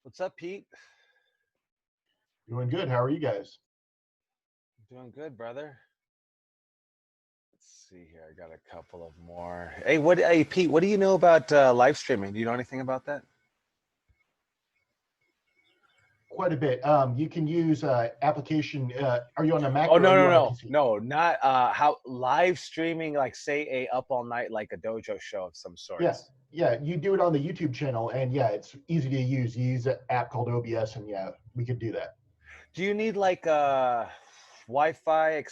What's up, Pete? Doing good. How are you guys? Doing good, brother. Let's see here. I got a couple of more. Hey, Pete, what do you know about live streaming? Do you know anything about that? Quite a bit. You can use application. Are you on a Mac Oh, or are no, you no, on a no, PC? no, not how live streaming, like say a up all night, like a dojo show of some Yeah, sorts. yeah. You do it on the YouTube channel, and yeah, it's easy to use. You use an app called OBS, and yeah, we could do that. Do you need like Wi-Fi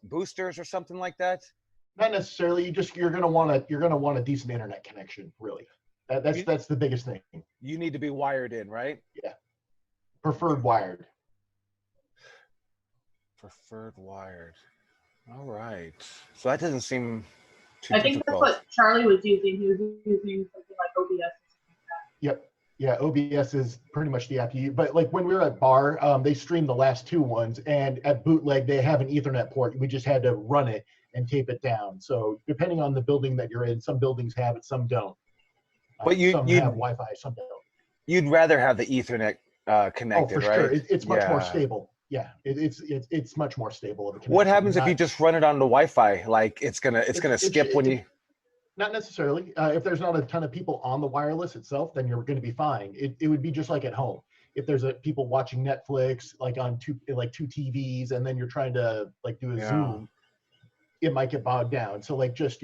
boosters or something like that? Not necessarily. You're gonna want a decent internet connection. Really, that's You that's the biggest thing. you need to be wired in, right? Yeah, preferred wired. Preferred wired. All right. So that doesn't seem too I think that's difficult. what Charlie was using. He was using something like OBS. Yep. Yeah, OBS is pretty much the app you use. But like when we were at Bar, they streamed the last two ones, and at Bootleg they have an Ethernet port. We just had to run it and tape it down. So depending on the building that you're in, some buildings have it, some don't. But Some have Wi-Fi, some don't. you'd rather have the Ethernet Oh, connected, for sure. right? It's much more Yeah. stable. Yeah, it's much more stable of a connection. What happens if you Not- just run it on the Wi-Fi? Like it's gonna skip when you. Not necessarily. If there's not a ton of people on the wireless itself, then you're going to be fine. It would be just like at home. If there's people watching Netflix like on two TVs, and then you're trying to like do a Yeah. Zoom, it might get bogged down. So like just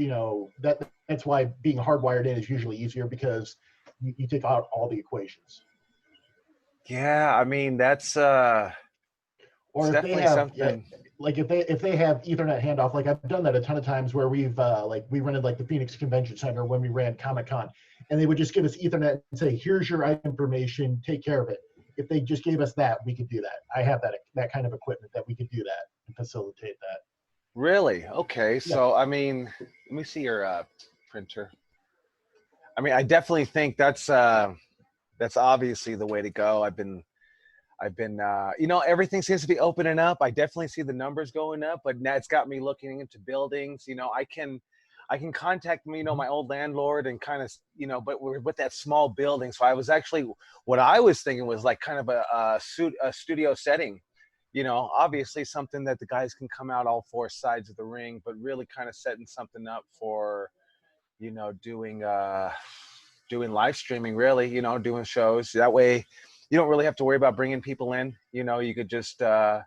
that's why being hardwired in is usually easier because you take out all the equations. Yeah, I mean that's Or it's if they definitely have something. like if they have Ethernet handoff, like I've done that a ton of times where we've we rented like the Phoenix Convention Center when we ran Comic-Con, and they would just give us Ethernet and say, here's your information, take care of it. If they just gave us that, we could do that. I have that kind of equipment that we could do that and facilitate that. Really? Okay. So I mean, let me see your printer. I mean, I definitely think that's obviously the way to go. I've been everything seems to be opening up. I definitely see the numbers going up, but now it's got me looking into buildings. I can contact my old landlord and kind of, but we're with that small building. So what I was thinking was like kind of a studio setting, obviously something that the guys can come out all four sides of the ring, but really kind of setting something up for, doing live streaming, really, doing shows. That way you don't really have to worry about bringing people in. You could just go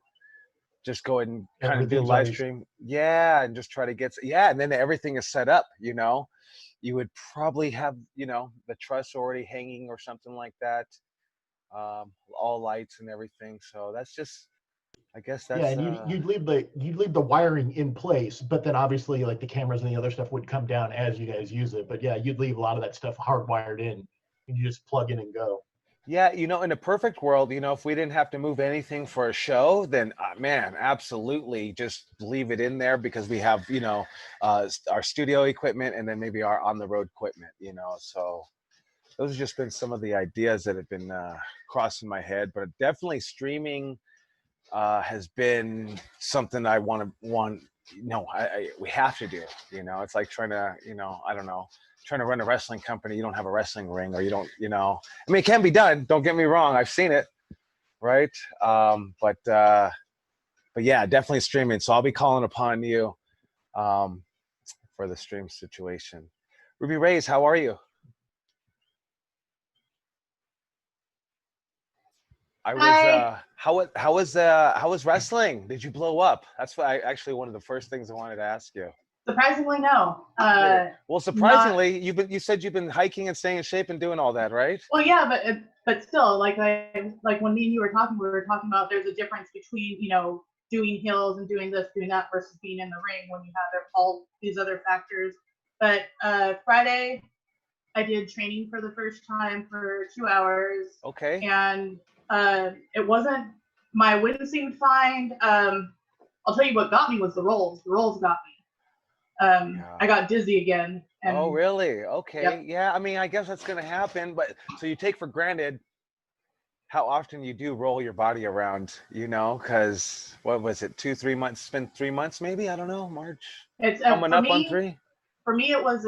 ahead and kind of do live stream. Yeah. And just try to and then everything is set up, you would probably have, the truss already hanging or something like that. All lights and everything. So that's just, I guess that's and you'd leave the wiring in place, but then obviously like the cameras and the other stuff would come down as you guys use it. But yeah, you'd leave a lot of that stuff hardwired in, and you just plug in and go. Yeah, in a perfect world, if we didn't have to move anything for a show, then man, absolutely just leave it in there because we have, our studio equipment and then maybe our on the road equipment, so those have just been some of the ideas that have been crossing my head, but definitely streaming has been something I we have to do. It's like trying to, I don't know, trying to run a wrestling company. You don't have a wrestling ring, or you don't, I mean, it can be done. Don't get me wrong. I've seen it. Right. But yeah, definitely streaming. So I'll be calling upon you for the stream situation. Ruby Reyes, how are you? How was wrestling? Did you blow up? That's actually one of the first things I wanted to ask you. Surprisingly, no. Well, surprisingly, you said you've been hiking and staying in shape and doing all that, right? Well, yeah, but still, like when me and you were talking, we were talking about there's a difference between doing hills and doing this, doing that versus being in the ring when you have all these other factors. But Friday, I did training for the first time for 2 hours. Okay. And it wasn't, my wind seemed fine. I'll tell you what got me was the rolls. The rolls got me. I got dizzy again. And, oh, really? Okay. Yep. Yeah, I mean, I guess that's going to happen. But so you take for granted how often you do roll your body around, because what was it, 2-3 months? It's been 3 months, maybe? I don't know, March. It's coming up on 3. For me, it was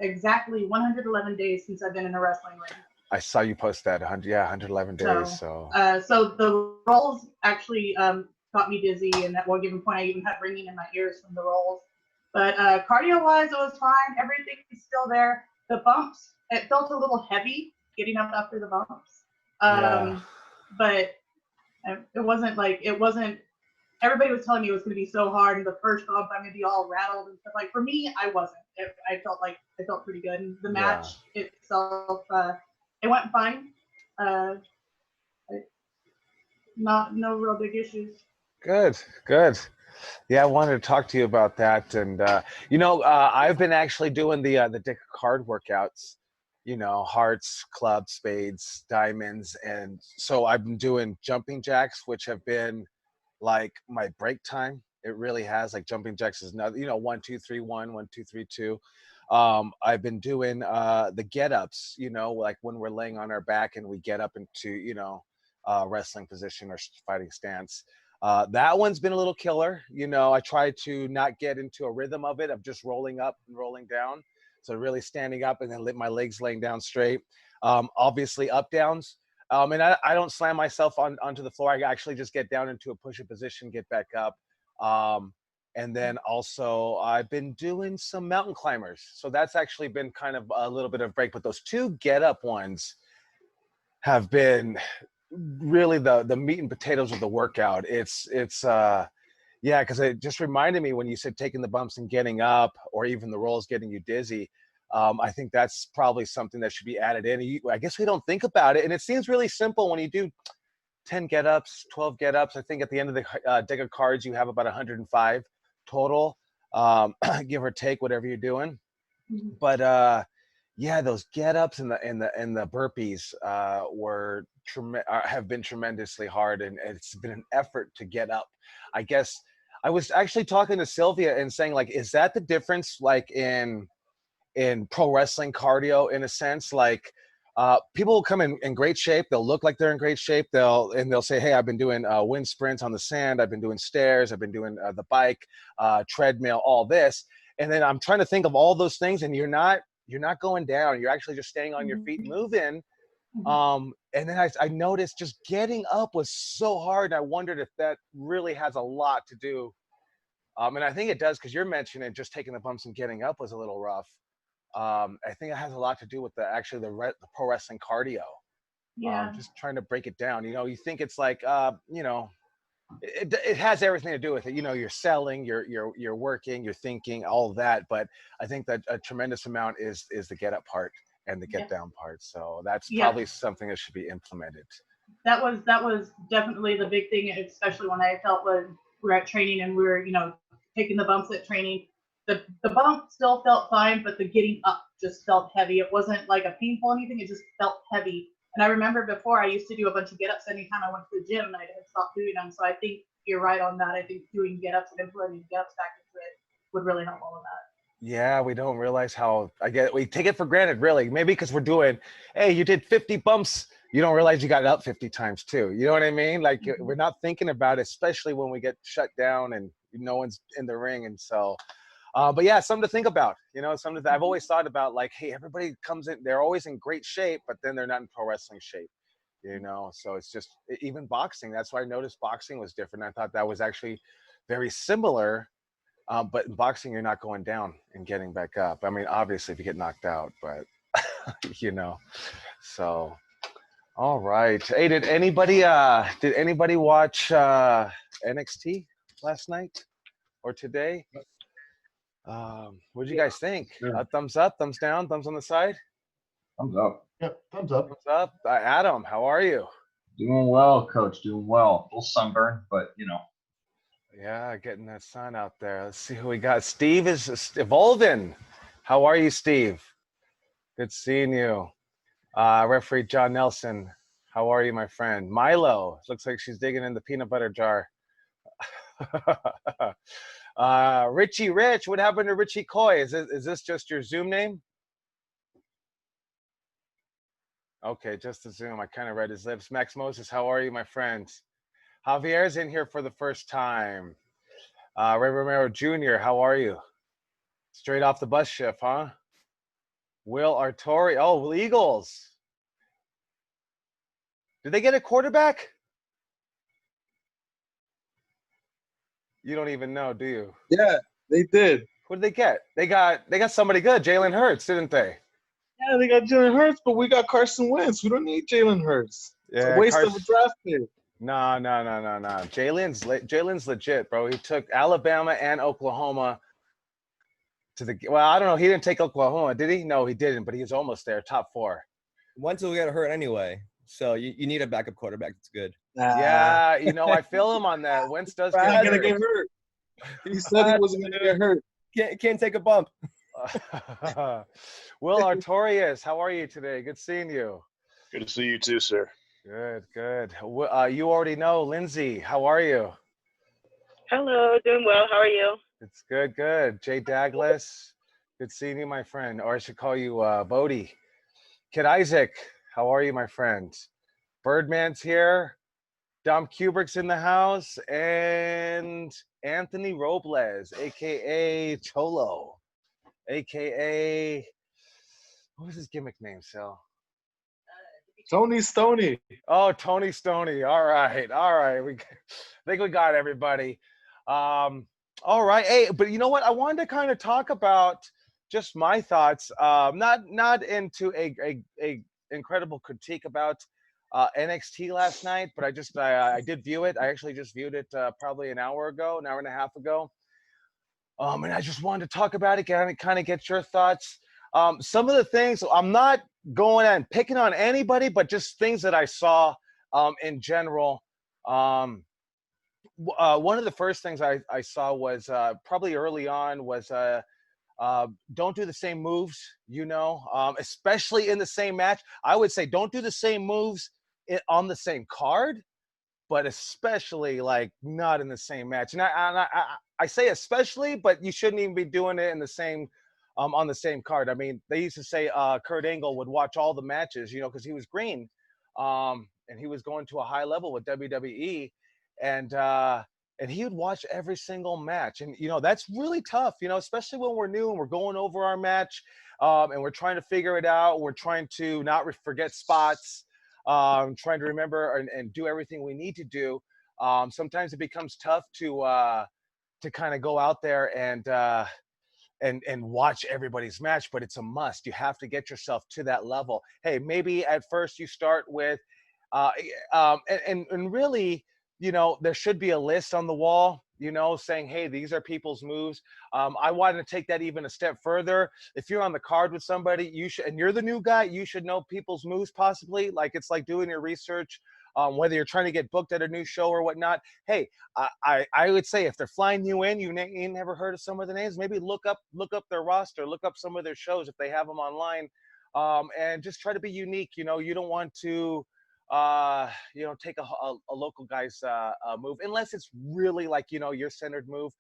exactly 111 days since I've been in a wrestling ring. I saw you post that 100, yeah, 111 days. So the rolls actually got me dizzy, and at one given point, I even had ringing in my ears from the rolls. But cardio-wise, it was fine. Everything is still there. The bumps, it felt a little heavy getting up after the bumps. yeah. But it wasn't. Everybody was telling me it was going to be so hard, and the first bump I'm going to be all rattled and stuff. Like for me, I wasn't. I felt pretty good. And the match itself, it went fine. No real big issues. Good. Yeah, I wanted to talk to you about that. And I've been actually doing the Dick card workouts. Hearts, clubs, spades, diamonds, and so I've been doing jumping jacks, which have been like my break time. It really has. Like jumping jacks is another, 1 2 3 1 1 2 3 2. I've been doing the get ups, like when we're laying on our back and we get up into wrestling position or fighting stance. That one's been a little killer. I try to not get into a rhythm of it, of just rolling up and rolling down. So really standing up and then my legs laying down straight. Obviously up downs. And I don't slam myself onto the floor. I actually just get down into a push-up position, get back up. And then also I've been doing some mountain climbers. So that's actually been kind of a little bit of a break. But those two get up ones have been really the meat and potatoes of the workout. It's because it just reminded me when you said taking the bumps and getting up, or even the rolls getting you dizzy. I think that's probably something that should be added in. I guess we don't think about it, and it seems really simple when you do 10 get-ups, 12 get-ups. I think at the end of the deck of cards, you have about 105 total, give or take, whatever you're doing. Mm-hmm. But yeah, those get-ups and the burpees have been tremendously hard, and it's been an effort to get up. I guess I was actually talking to Sylvia and saying, like, is that the difference, like in pro wrestling cardio, in a sense? Like people will come in great shape, they'll look like they're in great shape, they'll say, hey, I've been doing wind sprints on the sand, I've been doing stairs, I've been doing the bike, treadmill, all this. And then I'm trying to think of all those things, and you're not going down, you're actually just staying on your feet, moving. And then I noticed just getting up was so hard. I wondered if that really has a lot to do. And I think it does, because you're mentioning just taking the bumps and getting up was a little rough. I think it has a lot to do with the pro wrestling cardio. Yeah. Just trying to break it down. You think it's like, it has everything to do with it. You're selling, you're working, you're thinking, all of that. But I think that a tremendous amount is the get up part and the get down part. So that's probably something that should be implemented. That was definitely the big thing, especially when I felt when we were at training and we were, taking the bumps at training. The bump still felt fine, but the getting up just felt heavy. It wasn't like a painful anything, it just felt heavy. And I remember before, I used to do a bunch of get-ups anytime I went to the gym, and I had stopped doing them. So I think you're right on that. I think doing get-ups and implementing get-ups back into it would really help all of that. Yeah, we don't realize how, we take it for granted, really. Maybe because we're doing, hey, you did 50 bumps, you don't realize you got up 50 times too. You know what I mean? Like, we're not thinking about it, especially when we get shut down and no one's in the ring. And so, but yeah, something to think about. Something that I've always thought about, like, hey, everybody comes in, they're always in great shape, but then they're not in pro wrestling shape. So it's just, even boxing. That's why I noticed boxing was different. I thought that was actually very similar. But in boxing, you're not going down and getting back up. I mean, obviously, if you get knocked out, but So, all right. Hey, did anybody watch NXT last night or today? What did you guys think? Sure. Thumbs up, thumbs down, thumbs on the side? Thumbs up. Yep, thumbs up. Thumbs up. Adam, how are you? Doing well, Coach. Doing well. A little sunburn, but Yeah, getting that sun out there. Let's see who we got. Steve is evolving. How are you, Steve? Good seeing you. Referee John Nelson, how are you, my friend? Milo, looks like she's digging in the peanut butter jar. Richie Rich, what happened to Richie Coy? Is this just your Zoom name? Okay, just a Zoom. I kind of read his lips. Max Moses, how are you, my friend? Javier's in here for the first time. Ray Romero Jr., how are you? Straight off the bus shift, huh? Will Artori, oh, Eagles. Did they get a quarterback? You don't even know, do you? Yeah, they did. Who did they get? They got somebody good, Jalen Hurts, didn't they? Yeah, they got Jalen Hurts, but we got Carson Wentz. We don't need Jalen Hurts. It's a Yeah, waste of a draft pick. No. Jalen's legit, bro. He took Alabama and Oklahoma to the. Well, I don't know. He didn't take Oklahoma, did he? No, he didn't. But he was almost there, top 4. Wentz will get hurt anyway, so you need a backup quarterback. That's good. Yeah, I feel him on that. Wentz does He's get gonna hurt. get hurt. He said he wasn't gonna get hurt. Can't take a bump. Will Artorias, how are you today? Good seeing you. Good to see you too, sir. Good. You already know, Lindsay, how are you? Hello, doing well. How are you? It's good. Jay Douglas, good seeing you, my friend. Or I should call you Bodie. Kid Isaac, how are you, my friend? Birdman's here. Dom Kubrick's in the house. And Anthony Robles, a.k.a. Cholo, a.k.a. What was his gimmick name, Sal? Tony Stoney. Oh, Tony Stoney. All right. I think we got everybody. All right. Hey, but you know what? I wanted to kind of talk about just my thoughts. Not into a incredible critique about NXT last night, but I did view it. I actually just viewed it probably an hour and a half ago. And I just wanted to talk about it, kind of get your thoughts. Some of the things, I'm not going and picking on anybody, but just things that I saw in general. One of the first things I saw was probably early on was don't do the same moves, especially in the same match. I would say don't do the same moves on the same card, but especially like not in the same match. And I say especially, but you shouldn't even be doing it in the same on the same card. I mean, they used to say Kurt Angle would watch all the matches, because he was green, and he was going to a high level with WWE, and he would watch every single match. And that's really tough, especially when we're new and we're going over our match, and we're trying to figure it out. We're trying to not forget spots, trying to remember and do everything we need to do. Sometimes it becomes tough to kind of go out there and watch everybody's match, but it's a must. You have to get yourself to that level. Hey, maybe at first you start with, and really, there should be a list on the wall, saying, hey, these are people's moves. I wanted to take that even a step further. If you're on the card with somebody, and you're the new guy, you should know people's moves possibly. Like it's like doing your research, whether you're trying to get booked at a new show or whatnot. Hey, I would say if they're flying you in, you never heard of some of the names, maybe look up their roster, look up some of their shows if they have them online, and just try to be unique. You don't want to take a local guy's move unless it's really like your centered move.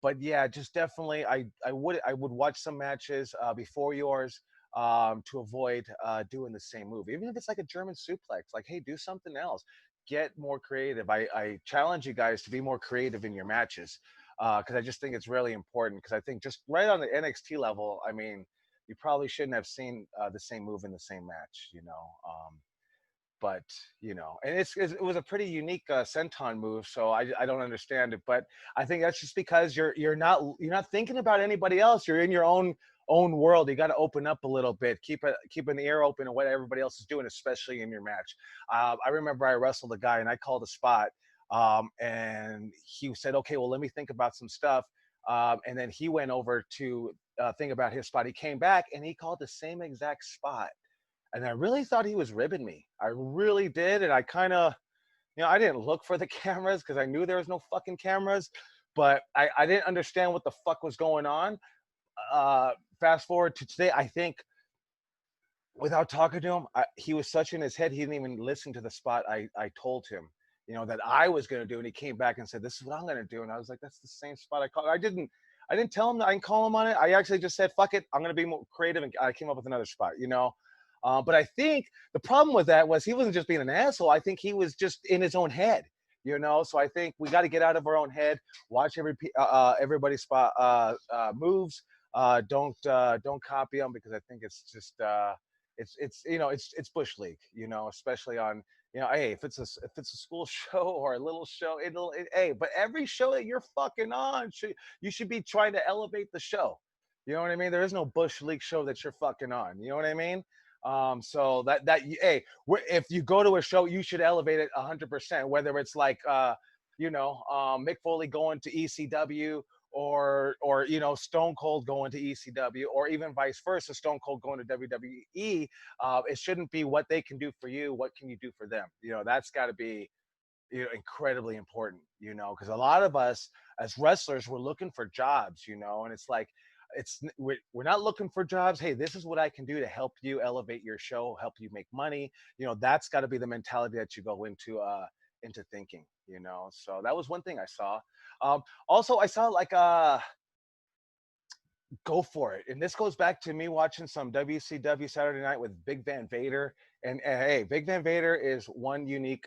But yeah, just definitely I would watch some matches before yours, to avoid doing the same move, even if it's like a German suplex. Like, hey, do something else, get more creative. I challenge you guys to be more creative in your matches, because I just think it's really important, because I think just right on the NXT level, I mean, you probably shouldn't have seen the same move in the same match, but and it was a pretty unique senton move, so I don't understand it. But I think that's just because you're not thinking about anybody else. You're in your own world. You got to open up a little bit, keeping the ear open to what everybody else is doing, especially in your match. I remember I wrestled a guy and I called a spot, and he said, okay, well, let me think about some stuff, and then he went over to think about his spot. He came back and he called the same exact spot. And I really thought he was ribbing me. I really did. And I kind of, I didn't look for the cameras because I knew there was no fucking cameras, but I didn't understand what the fuck was going on. Fast forward to today, I think without talking to him, he was such in his head, he didn't even listen to the spot I told him, that I was going to do. And he came back and said, this is what I'm going to do. And I was like, that's the same spot I called. I didn't tell him, I didn't call him on it. I actually just said, fuck it, I'm going to be more creative. And I came up with another spot, But I think the problem with that was he wasn't just being an asshole. I think he was just in his own head, So I think we got to get out of our own head, watch everybody's spot moves. Don't copy them, because I think it's just it's it's bush league, especially on, hey, if it's a school show or a little show, hey, but every show that you're fucking on, you should be trying to elevate the show. You know what I mean? There is no bush league show that you're fucking on. You know what I mean? So hey, if you go to a show, you should elevate it 100%. Whether it's like Mick Foley going to ECW, or Stone Cold going to ECW, or even vice versa, Stone Cold going to WWE. It shouldn't be what they can do for you. What can you do for them? That's got to be incredibly important. Because a lot of us as wrestlers, we're looking for jobs. And it's like, we're not looking for jobs. Hey, this is what I can do to help you elevate your show, help you make money. That's got to be the mentality that you go into thinking. So that was one thing I saw. Also, I saw like go for it, and this goes back to me watching some WCW Saturday Night with Big Van Vader, and hey, Big Van Vader is one unique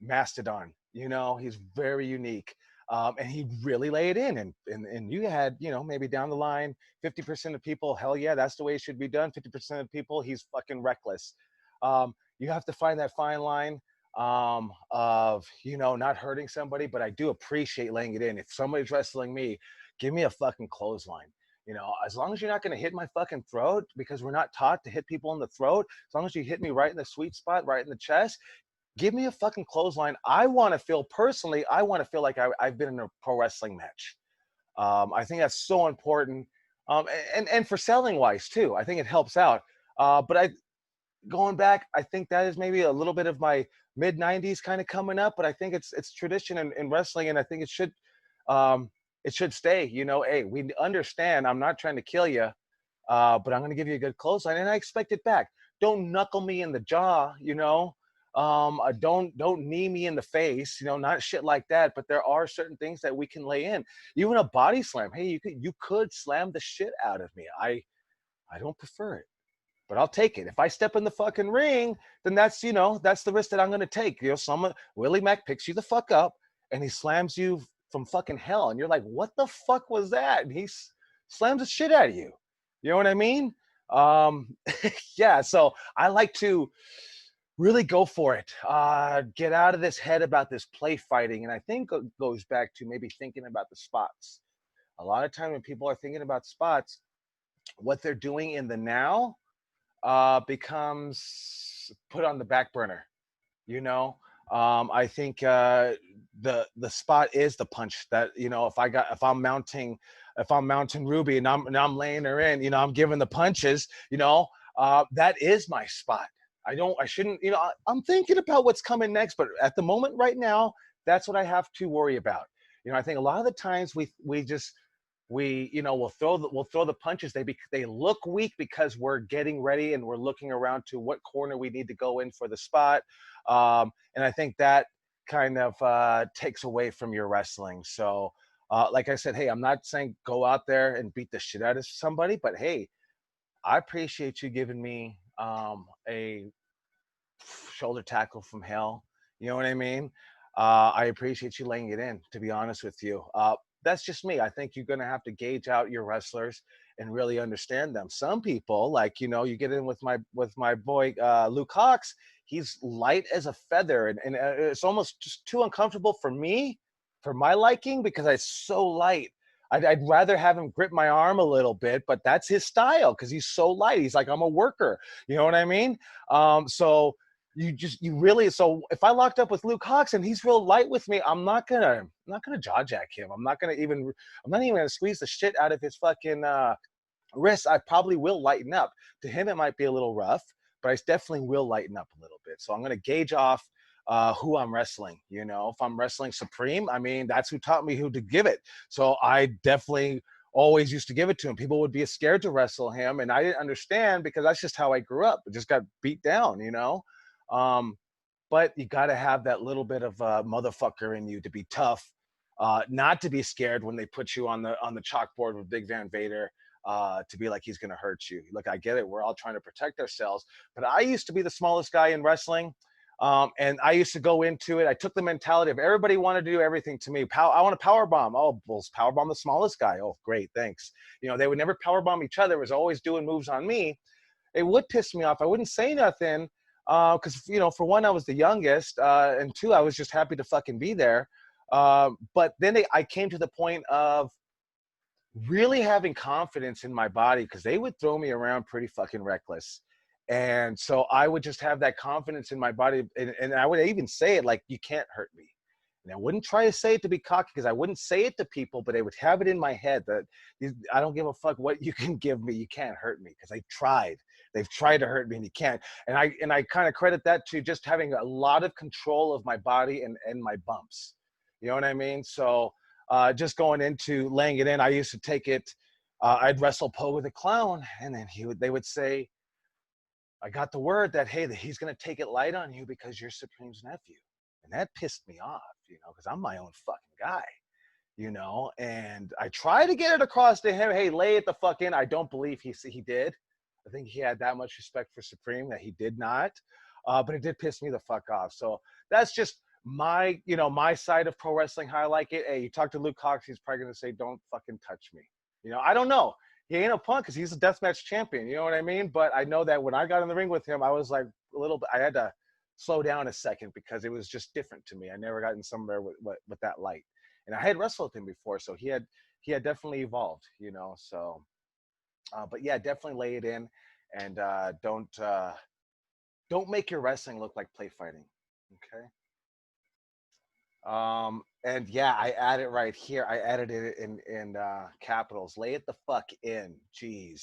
mastodon. He's very unique. And he really laid in, and you had, maybe down the line, 50% of people, hell yeah, that's the way it should be done. 50% of people, he's fucking reckless. You have to find that fine line of, not hurting somebody, but I do appreciate laying it in. If somebody's wrestling me, give me a fucking clothesline. As long as you're not going to hit my fucking throat, because we're not taught to hit people in the throat, as long as you hit me right in the sweet spot, right in the chest, give me a fucking clothesline. I want to feel like I've been in a pro wrestling match. I think that's so important. And for selling wise too, I think it helps out. But going back, I think that is maybe a little bit of my mid 90s kind of coming up, but I think it's tradition in wrestling, and I think it should stay. Hey, we understand I'm not trying to kill you, but I'm going to give you a good clothesline, and I expect it back. Don't knuckle me in the jaw, don't knee me in the face, not shit like that. But there are certain things that we can lay in. Even a body slam. Hey, you could slam the shit out of me. I don't prefer it, but I'll take it. If I step in the fucking ring, then that's the risk that I'm going to take. Willie Mack picks you the fuck up and he slams you from fucking hell, and you're like, what the fuck was that? And he slams the shit out of you. You know what I mean? Yeah. So I like to really go for it. Get out of this head about this play fighting. And I think it goes back to maybe thinking about the spots. A lot of time when people are thinking about spots, what they're doing in the now becomes put on the back burner. I think the spot is the punch that, if I'm mounting Ruby and I'm laying her in, I'm giving the punches, that is my spot. I shouldn't, I'm thinking about what's coming next, but at the moment right now, that's what I have to worry about. I think a lot of the times we'll throw the punches. They look weak because we're getting ready and we're looking around to what corner we need to go in for the spot. And I think that kind of takes away from your wrestling. So like I said, hey, I'm not saying go out there and beat the shit out of somebody, but hey, I appreciate you giving me a shoulder tackle from hell. You know what I mean? I appreciate you laying it in, to be honest with you. That's just me. I think you're going to have to gauge out your wrestlers and really understand them. Some people, like, you get in with my boy, Luke Hawx, he's light as a feather. And it's almost just too uncomfortable for me, for my liking, because it's so light. I'd rather have him grip my arm a little bit, but that's his style because he's so light. He's like, I'm a worker. You know what I mean? So if I locked up with Luke Hawx and he's real light with me, I'm not gonna jaw jack him. I'm not even gonna squeeze the shit out of his fucking wrist. I probably will lighten up. To him, it might be a little rough, but I definitely will lighten up a little bit. So I'm gonna gauge off who I'm wrestling. If I'm wrestling Supreme, I mean, that's who taught me who to give it. So I definitely always used to give it to him. People would be scared to wrestle him, and I didn't understand because that's just how I grew up. I just got beat down, but you got to have that little bit of motherfucker in you to be tough, not to be scared when they put you on the chalkboard with Big Van Vader, to be like he's going to hurt you. Look, I get it. We're all trying to protect ourselves, but I used to be the smallest guy in wrestling. And I used to go into it. I took the mentality of everybody wanted to do everything to me. I want to power bomb. Oh, well, power bomb the smallest guy. Oh, great, thanks. They would never power bomb each other. It was always doing moves on me. it would piss me off. I wouldn't say nothing because, you know, for one, I was the youngest, and two, I was just happy to fucking be there. But then I came to the point of really having confidence in my body because they would throw me around pretty fucking reckless. And so I would just have that confidence in my body. And I would even say it like, you can't hurt me. And I wouldn't try to say it to be cocky because I wouldn't say it to people, but I would have it in my head that I don't give a fuck what you can give me. You can't hurt me because they've tried to hurt me and you can't. And I kind of credit that to just having a lot of control of my body and my bumps. You know what I mean? So just going into laying it in, I used to take it, I'd wrestle Poe with a clown, and then they would say, I got the word that, hey, that he's going to take it light on you because you're Supreme's nephew. And that pissed me off, you know, because I'm my own fucking guy, you know. And I try to get it across to him, hey, lay it the fuck in. I don't believe he did. I think he had that much respect for Supreme that he did not. But it did piss me the fuck off. So that's just my side of pro wrestling, how I like it. Hey, you talk to Luke Cox, he's probably going to say, don't fucking touch me. You know, I don't know. He ain't a punk because he's a deathmatch champion. You know what I mean? But I know that when I got in the ring with him, I was like a little bit, I had to slow down a second because it was just different to me. I never gotten somewhere with that light. And I had wrestled him before, so he had definitely evolved, you know. So, but yeah, definitely lay it in, and don't make your wrestling look like play fighting, okay? And yeah, I added right here. I added it in capitals. Lay it the fuck in. Jeez.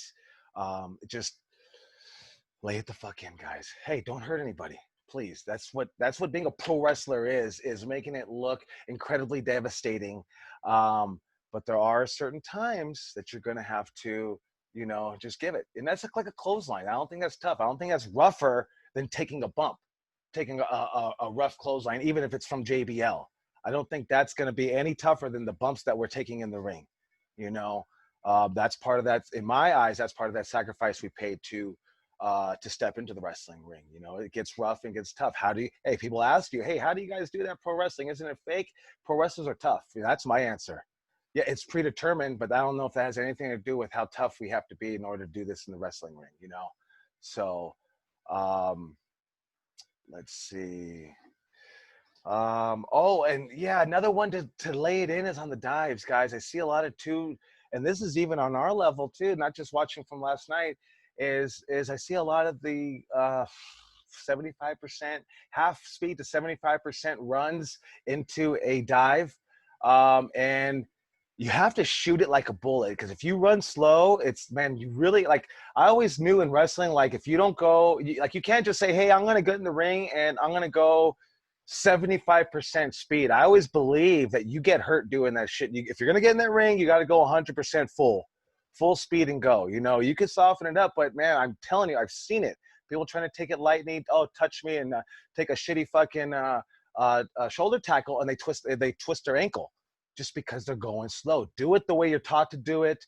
Just lay it the fuck in, guys. Hey, don't hurt anybody. Please. That's what being a pro wrestler is making it look incredibly devastating. But there are certain times that you're gonna have to, you know, just give it. And that's like a clothesline. I don't think that's tough. I don't think that's rougher than taking a bump. Taking a rough clothesline, even if it's from JBL. I don't think that's going to be any tougher than the bumps that we're taking in the ring. You know, that's part of that. In my eyes, that's part of that sacrifice we paid to step into the wrestling ring. You know, it gets rough and gets tough. Hey, people ask you, hey, how do you guys do that pro wrestling? Isn't it fake? Pro wrestlers are tough. You know, that's my answer. Yeah, it's predetermined, but I don't know if that has anything to do with how tough we have to be in order to do this in the wrestling ring, you know? So, let's see. Oh, and yeah, another one to lay it in is on the dives, guys. I see a lot of and this is even on our level too, not just watching from last night, is I see a lot of the 75%, half speed to 75% runs into a dive. And you have to shoot it like a bullet, because if you run slow, you really, like, I always knew in wrestling, like, if you don't go, you can't just say, hey, I'm going to get in the ring and I'm going to go 75% speed. I always believe that you get hurt doing that shit. If you're going to get in that ring, you got to go 100% full speed and go. You know, you can soften it up, but man, I'm telling you, I've seen it. People trying to take it lightning, touch me, and take a shitty fucking shoulder tackle, and they twist their ankle just because they're going slow. Do it the way you're taught to do it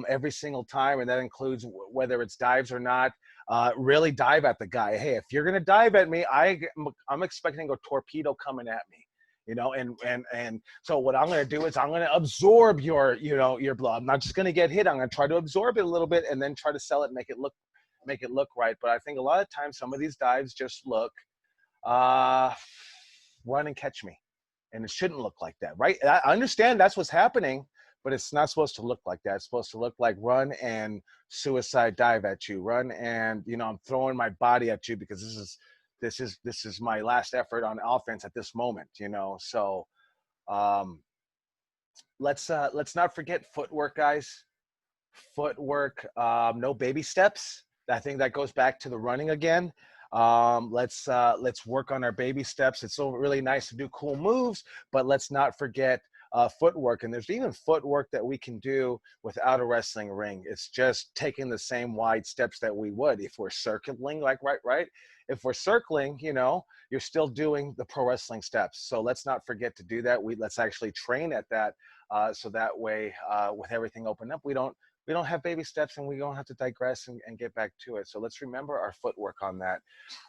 every single time, and that includes whether it's dives or not. Really dive at the guy. Hey, if you're gonna dive at me, I'm expecting a torpedo coming at me, you know. And so what I'm gonna do is I'm gonna absorb your blood. I'm not just gonna get hit. I'm gonna try to absorb it a little bit and then try to sell it, make it look right. But I think a lot of times some of these dives just look run and catch me. And it shouldn't look like that, right? I understand that's what's happening, but it's not supposed to look like that. It's supposed to look like run and suicide dive at you. Run and, you know, I'm throwing my body at you because this is my last effort on offense at this moment, you know. So let's not forget footwork, guys. Footwork, no baby steps. I think that goes back to the running again. Let's work on our baby steps. It's so really nice to do cool moves, but let's not forget footwork. And there's even footwork that we can do without a wrestling ring. It's just taking the same wide steps that we would if we're circling, like right. If we're circling, you know, you're still doing the pro wrestling steps. So let's not forget to do that. Let's actually train at that, so that way, with everything open up, we don't have baby steps, and we don't have to digress and get back to it. So let's remember our footwork on that,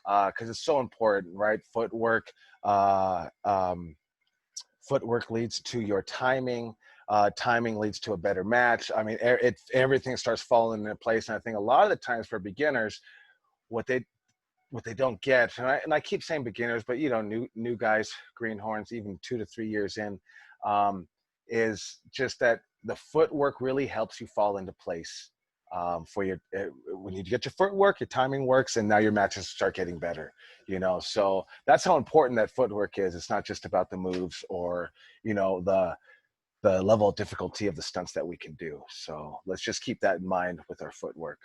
because it's so important, right? Footwork leads to your timing. Timing leads to a better match. I mean, everything starts falling into place. And I think a lot of the times for beginners, what they don't get, and I keep saying beginners, but new guys, greenhorns, even 2 to 3 years in, is just that the footwork really helps you fall into place. For your when you get your footwork, your timing works, and now your matches start getting better. So that's how important that footwork is. It's not just about the moves or the level of difficulty of the stunts that we can do. So let's just keep that in mind with our footwork.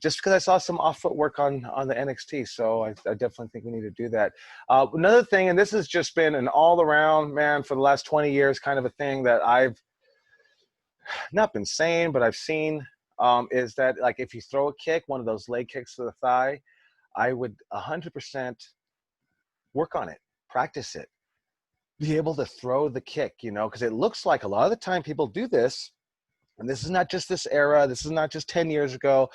Just because I saw some off footwork on the NXT, so I definitely think we need to do that. Another thing, and this has just been an all around, man, for the last 20 years kind of a thing that I've not been saying, but I've seen, is that like if you throw a kick, one of those leg kicks to the thigh, I would 100% work on it, practice it, be able to throw the kick, because it looks like a lot of the time people do this, and this is not just this era, this is not just 10 years ago,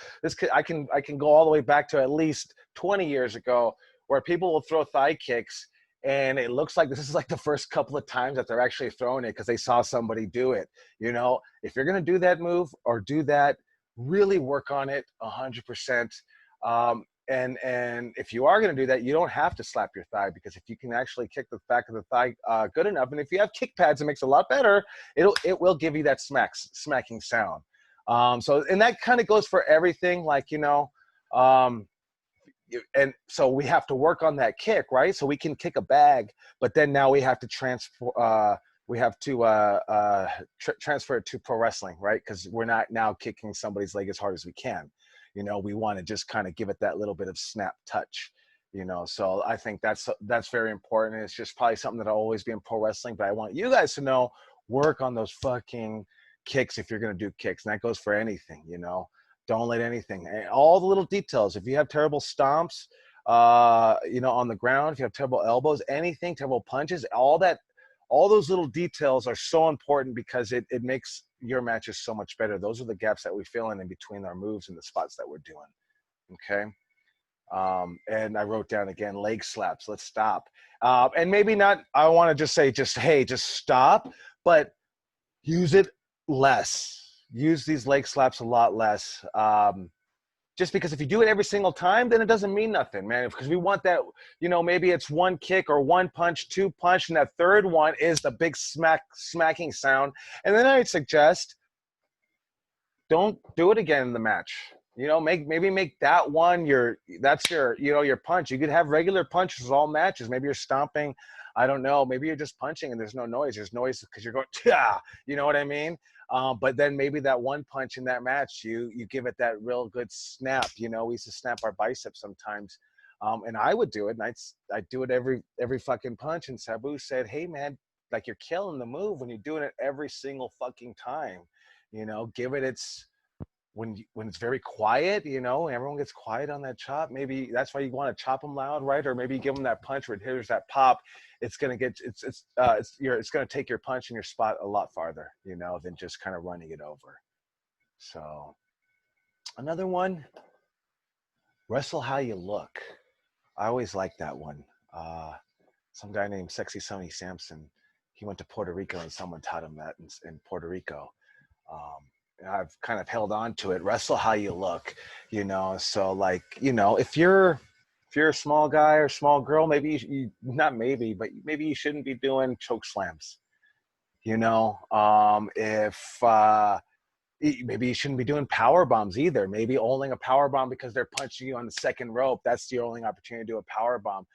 I can go all the way back to at least 20 years ago, where people will throw thigh kicks and it looks like this is like the first couple of times that they're actually throwing it because they saw somebody do it. If you're going to do that move or do that, really work on it 100%. And if you are going to do that, you don't have to slap your thigh, because if you can actually kick the back of the thigh good enough, and if you have kick pads, it makes it a lot better. It will give you that smacking sound. And that kind of goes for everything, and so we have to work on that kick, right? So we can kick a bag, but then now we have to transfer. We have to transfer it to pro wrestling, right? Because we're not now kicking somebody's leg as hard as we can. We want to just kind of give it that little bit of snap touch, so I think that's very important. It's just probably something that'll always be in pro wrestling, but I want you guys to know, work on those fucking kicks if you're going to do kicks. And that goes for anything, don't let anything, all the little details. If you have terrible stomps, on the ground, if you have terrible elbows, anything, terrible punches, all those little details are so important, because it makes your matches so much better. Those are the gaps that we fill in between our moves and the spots that we're doing. Okay. And I wrote down again, leg slaps. Let's stop. And maybe not, I want to just say, hey, just stop, but use it less. Use these leg slaps a lot less. Just because if you do it every single time, then it doesn't mean nothing, man. Because we want that, maybe it's one kick or one punch, two punch, and that third one is the big smacking sound. And then I'd suggest, don't do it again in the match. Maybe make that one your punch. You could have regular punches all matches. Maybe you're stomping, I don't know. Maybe you're just punching and there's no noise. There's noise because you're going, yeah, you know what I mean? But then maybe that one punch in that match, you give it that real good snap. We used to snap our biceps sometimes, and I would do it, and I'd do it every fucking punch. And Sabu said, "Hey man, like you're killing the move when you're doing it every single fucking time. Give it its when it's very quiet. Everyone gets quiet on that chop. Maybe that's why you want to chop them loud, right? Or maybe you give them that punch where it hears that pop. It's gonna take your punch and your spot a lot farther, than just kind of running it over. So another one, wrestle how you look. I always like that one. Some guy named Sexy Sonny Sampson, he went to Puerto Rico and someone taught him that in Puerto Rico. And I've kind of held on to it. Wrestle how you look, so if you're a small guy or small girl, maybe maybe you shouldn't be doing choke slams. Maybe you shouldn't be doing power bombs either. Maybe only a power bomb because they're punching you on the second rope. That's your only opportunity to do a power bomb.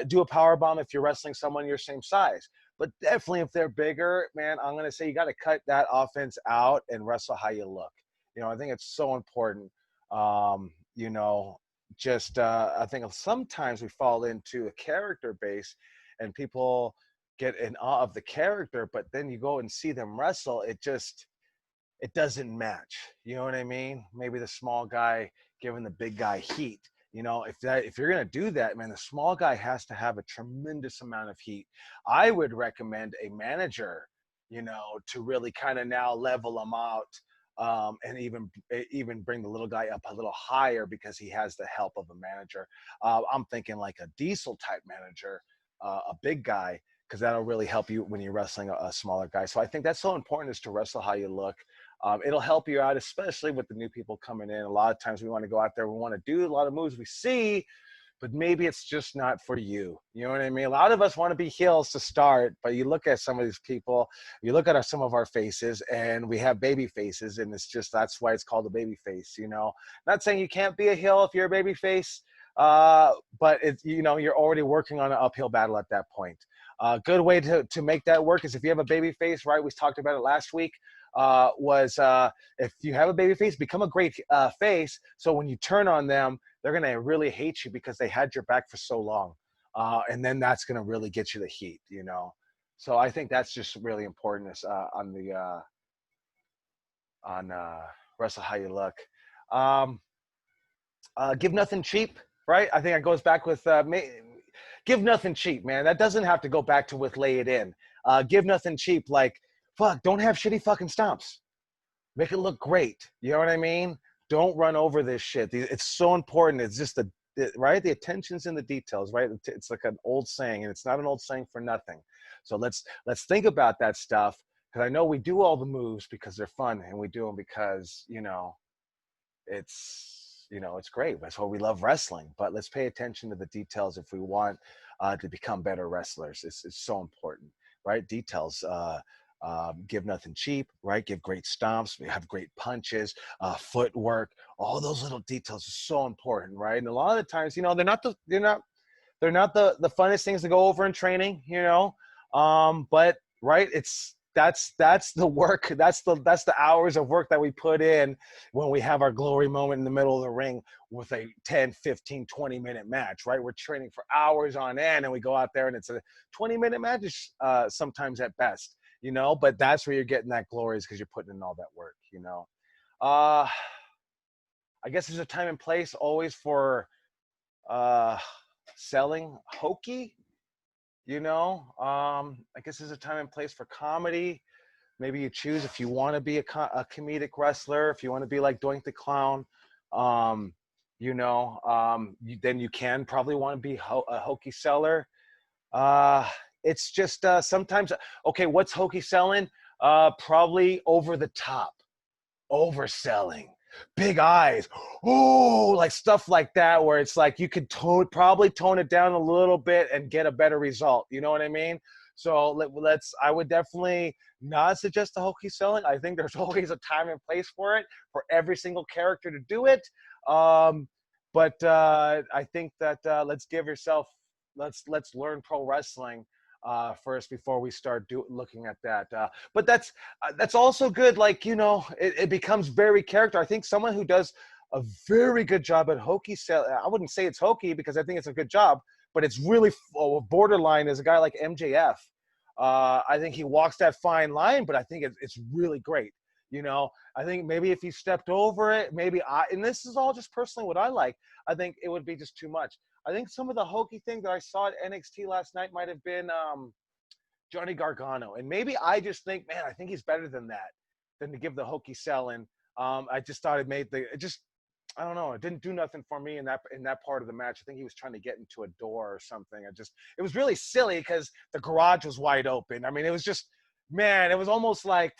Do a power bomb if you're wrestling someone your same size. But definitely if they're bigger, man, I'm going to say you got to cut that offense out and wrestle how you look. I think it's so important. I think sometimes we fall into a character base and people get in awe of the character, but then you go and see them wrestle, it doesn't match. You know what I mean? Maybe the small guy giving the big guy heat. If you're going to do that, man, the small guy has to have a tremendous amount of heat. I would recommend a manager, to really kind of now level them out, and even bring the little guy up a little higher because he has the help of a manager. I'm thinking like a Diesel type manager, a big guy, because that'll really help you when you're wrestling a smaller guy. So I think that's so important, is to wrestle how you look. It'll help you out, especially with the new people coming in. A lot of times we want to go out there, we want to do a lot of moves we see, but maybe it's just not for you. You know what I mean? A lot of us want to be heels to start, but you look at some of these people, you look at some of our faces, and we have baby faces, and it's just, that's why it's called a baby face, you know? Not saying you can't be a heel if you're a baby face, but it's, you know, you're already working on an uphill battle at that point. A good way to make that work is if you have a baby face, right? We talked about it last week. If you have a baby face, become a great face. So when you turn on them, they're gonna really hate you because they had your back for so long, and then that's gonna really get you the heat, you know. So I think that's just really important, is on wrestle how you look. Give nothing cheap, right? I think it goes back with give nothing cheap, man. That doesn't have to go back to with lay it in. Give nothing cheap, like, fuck, don't have shitty fucking stomps. Make it look great. You know what I mean? Don't run over this shit. It's so important. It's just right? The attention's in the details, right? It's like an old saying, and it's not an old saying for nothing. So let's think about that stuff, because I know we do all the moves because they're fun, and we do them because, you know, it's great. That's why we love wrestling. But let's pay attention to the details if we want to become better wrestlers. It's so important, right? Details. Give nothing cheap, right? Give great stomps. We have great punches, footwork. All those little details are so important, right? And a lot of the times, you know, they're not the funnest things to go over in training, you know. But right, that's the work. That's the hours of work that we put in when we have our glory moment in the middle of the ring with a 10, 15, 20-minute match, right? We're training for hours on end, and we go out there and it's a 20-minute match, sometimes at best. You know, but that's where you're getting that glory, is because you're putting in all that work, you know. I guess there's a time and place always for selling hokey, you know. I guess there's a time and place for comedy. Maybe you choose if you want to be a comedic wrestler, if you want to be like Doink the Clown, you know, then you can probably want to be a hokey seller. It's just sometimes, okay, what's hokey selling? Probably over the top, overselling, big eyes, oh, like stuff like that, where it's like you could probably tone it down a little bit and get a better result. You know what I mean? So I would definitely not suggest the hokey selling. I think there's always a time and place for it, for every single character to do it. But I think that let's learn pro wrestling first before we start looking at that. But that's also good. Like, you know, it becomes very character. I think someone who does a very good job at hokey I wouldn't say it's hokey because I think it's a good job, but it's really borderline, is a guy like MJF. I think he walks that fine line, but I think it's really great. You know, I think maybe if he stepped over it, and this is all just personally what I like, I think it would be just too much. I think some of the hokey thing that I saw at NXT last night might have been Johnny Gargano. And maybe I just think, man, I think he's better than that, than to give the hokey selling. I just thought I don't know, it didn't do nothing for me in that part of the match. I think he was trying to get into a door or something. It was really silly because the garage was wide open. I mean, it was just, man, it was almost like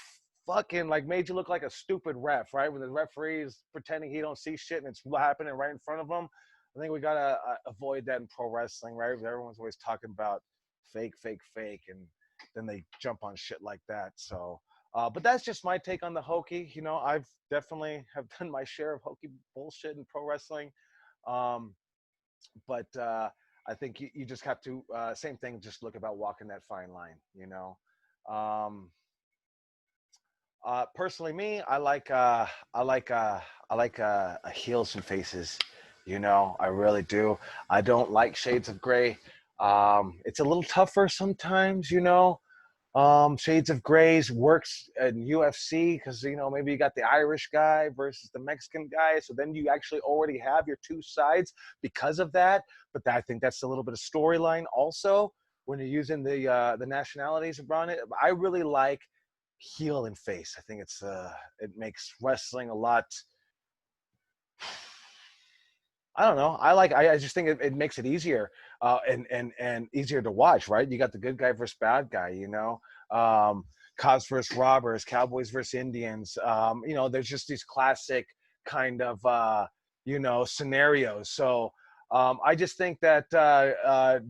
fucking like made you look like a stupid ref, right? When the referee is pretending he don't see shit and it's happening right in front of him. I think we gotta avoid that in pro wrestling, right? Everyone's always talking about fake, and then they jump on shit like that. So, but that's just my take on the hokey. You know, I've definitely have done my share of hokey bullshit in pro wrestling. But I think you just have to same thing. Just look about walking that fine line. You know. Personally, me, I like heels and faces. You know, I really do. I don't like shades of gray. It's a little tougher sometimes, you know. Shades of grays works in UFC because, you know, maybe you got the Irish guy versus the Mexican guy. So then you actually already have your two sides because of that. But I think that's a little bit of storyline also when you're using the nationalities around it. I really like heel and face. I think it makes wrestling a lot. I don't know. I just think it makes it easier, and easier to watch, right? You got the good guy versus bad guy, cops versus robbers, cowboys versus Indians. There's just these classic kind of scenarios. So I just think that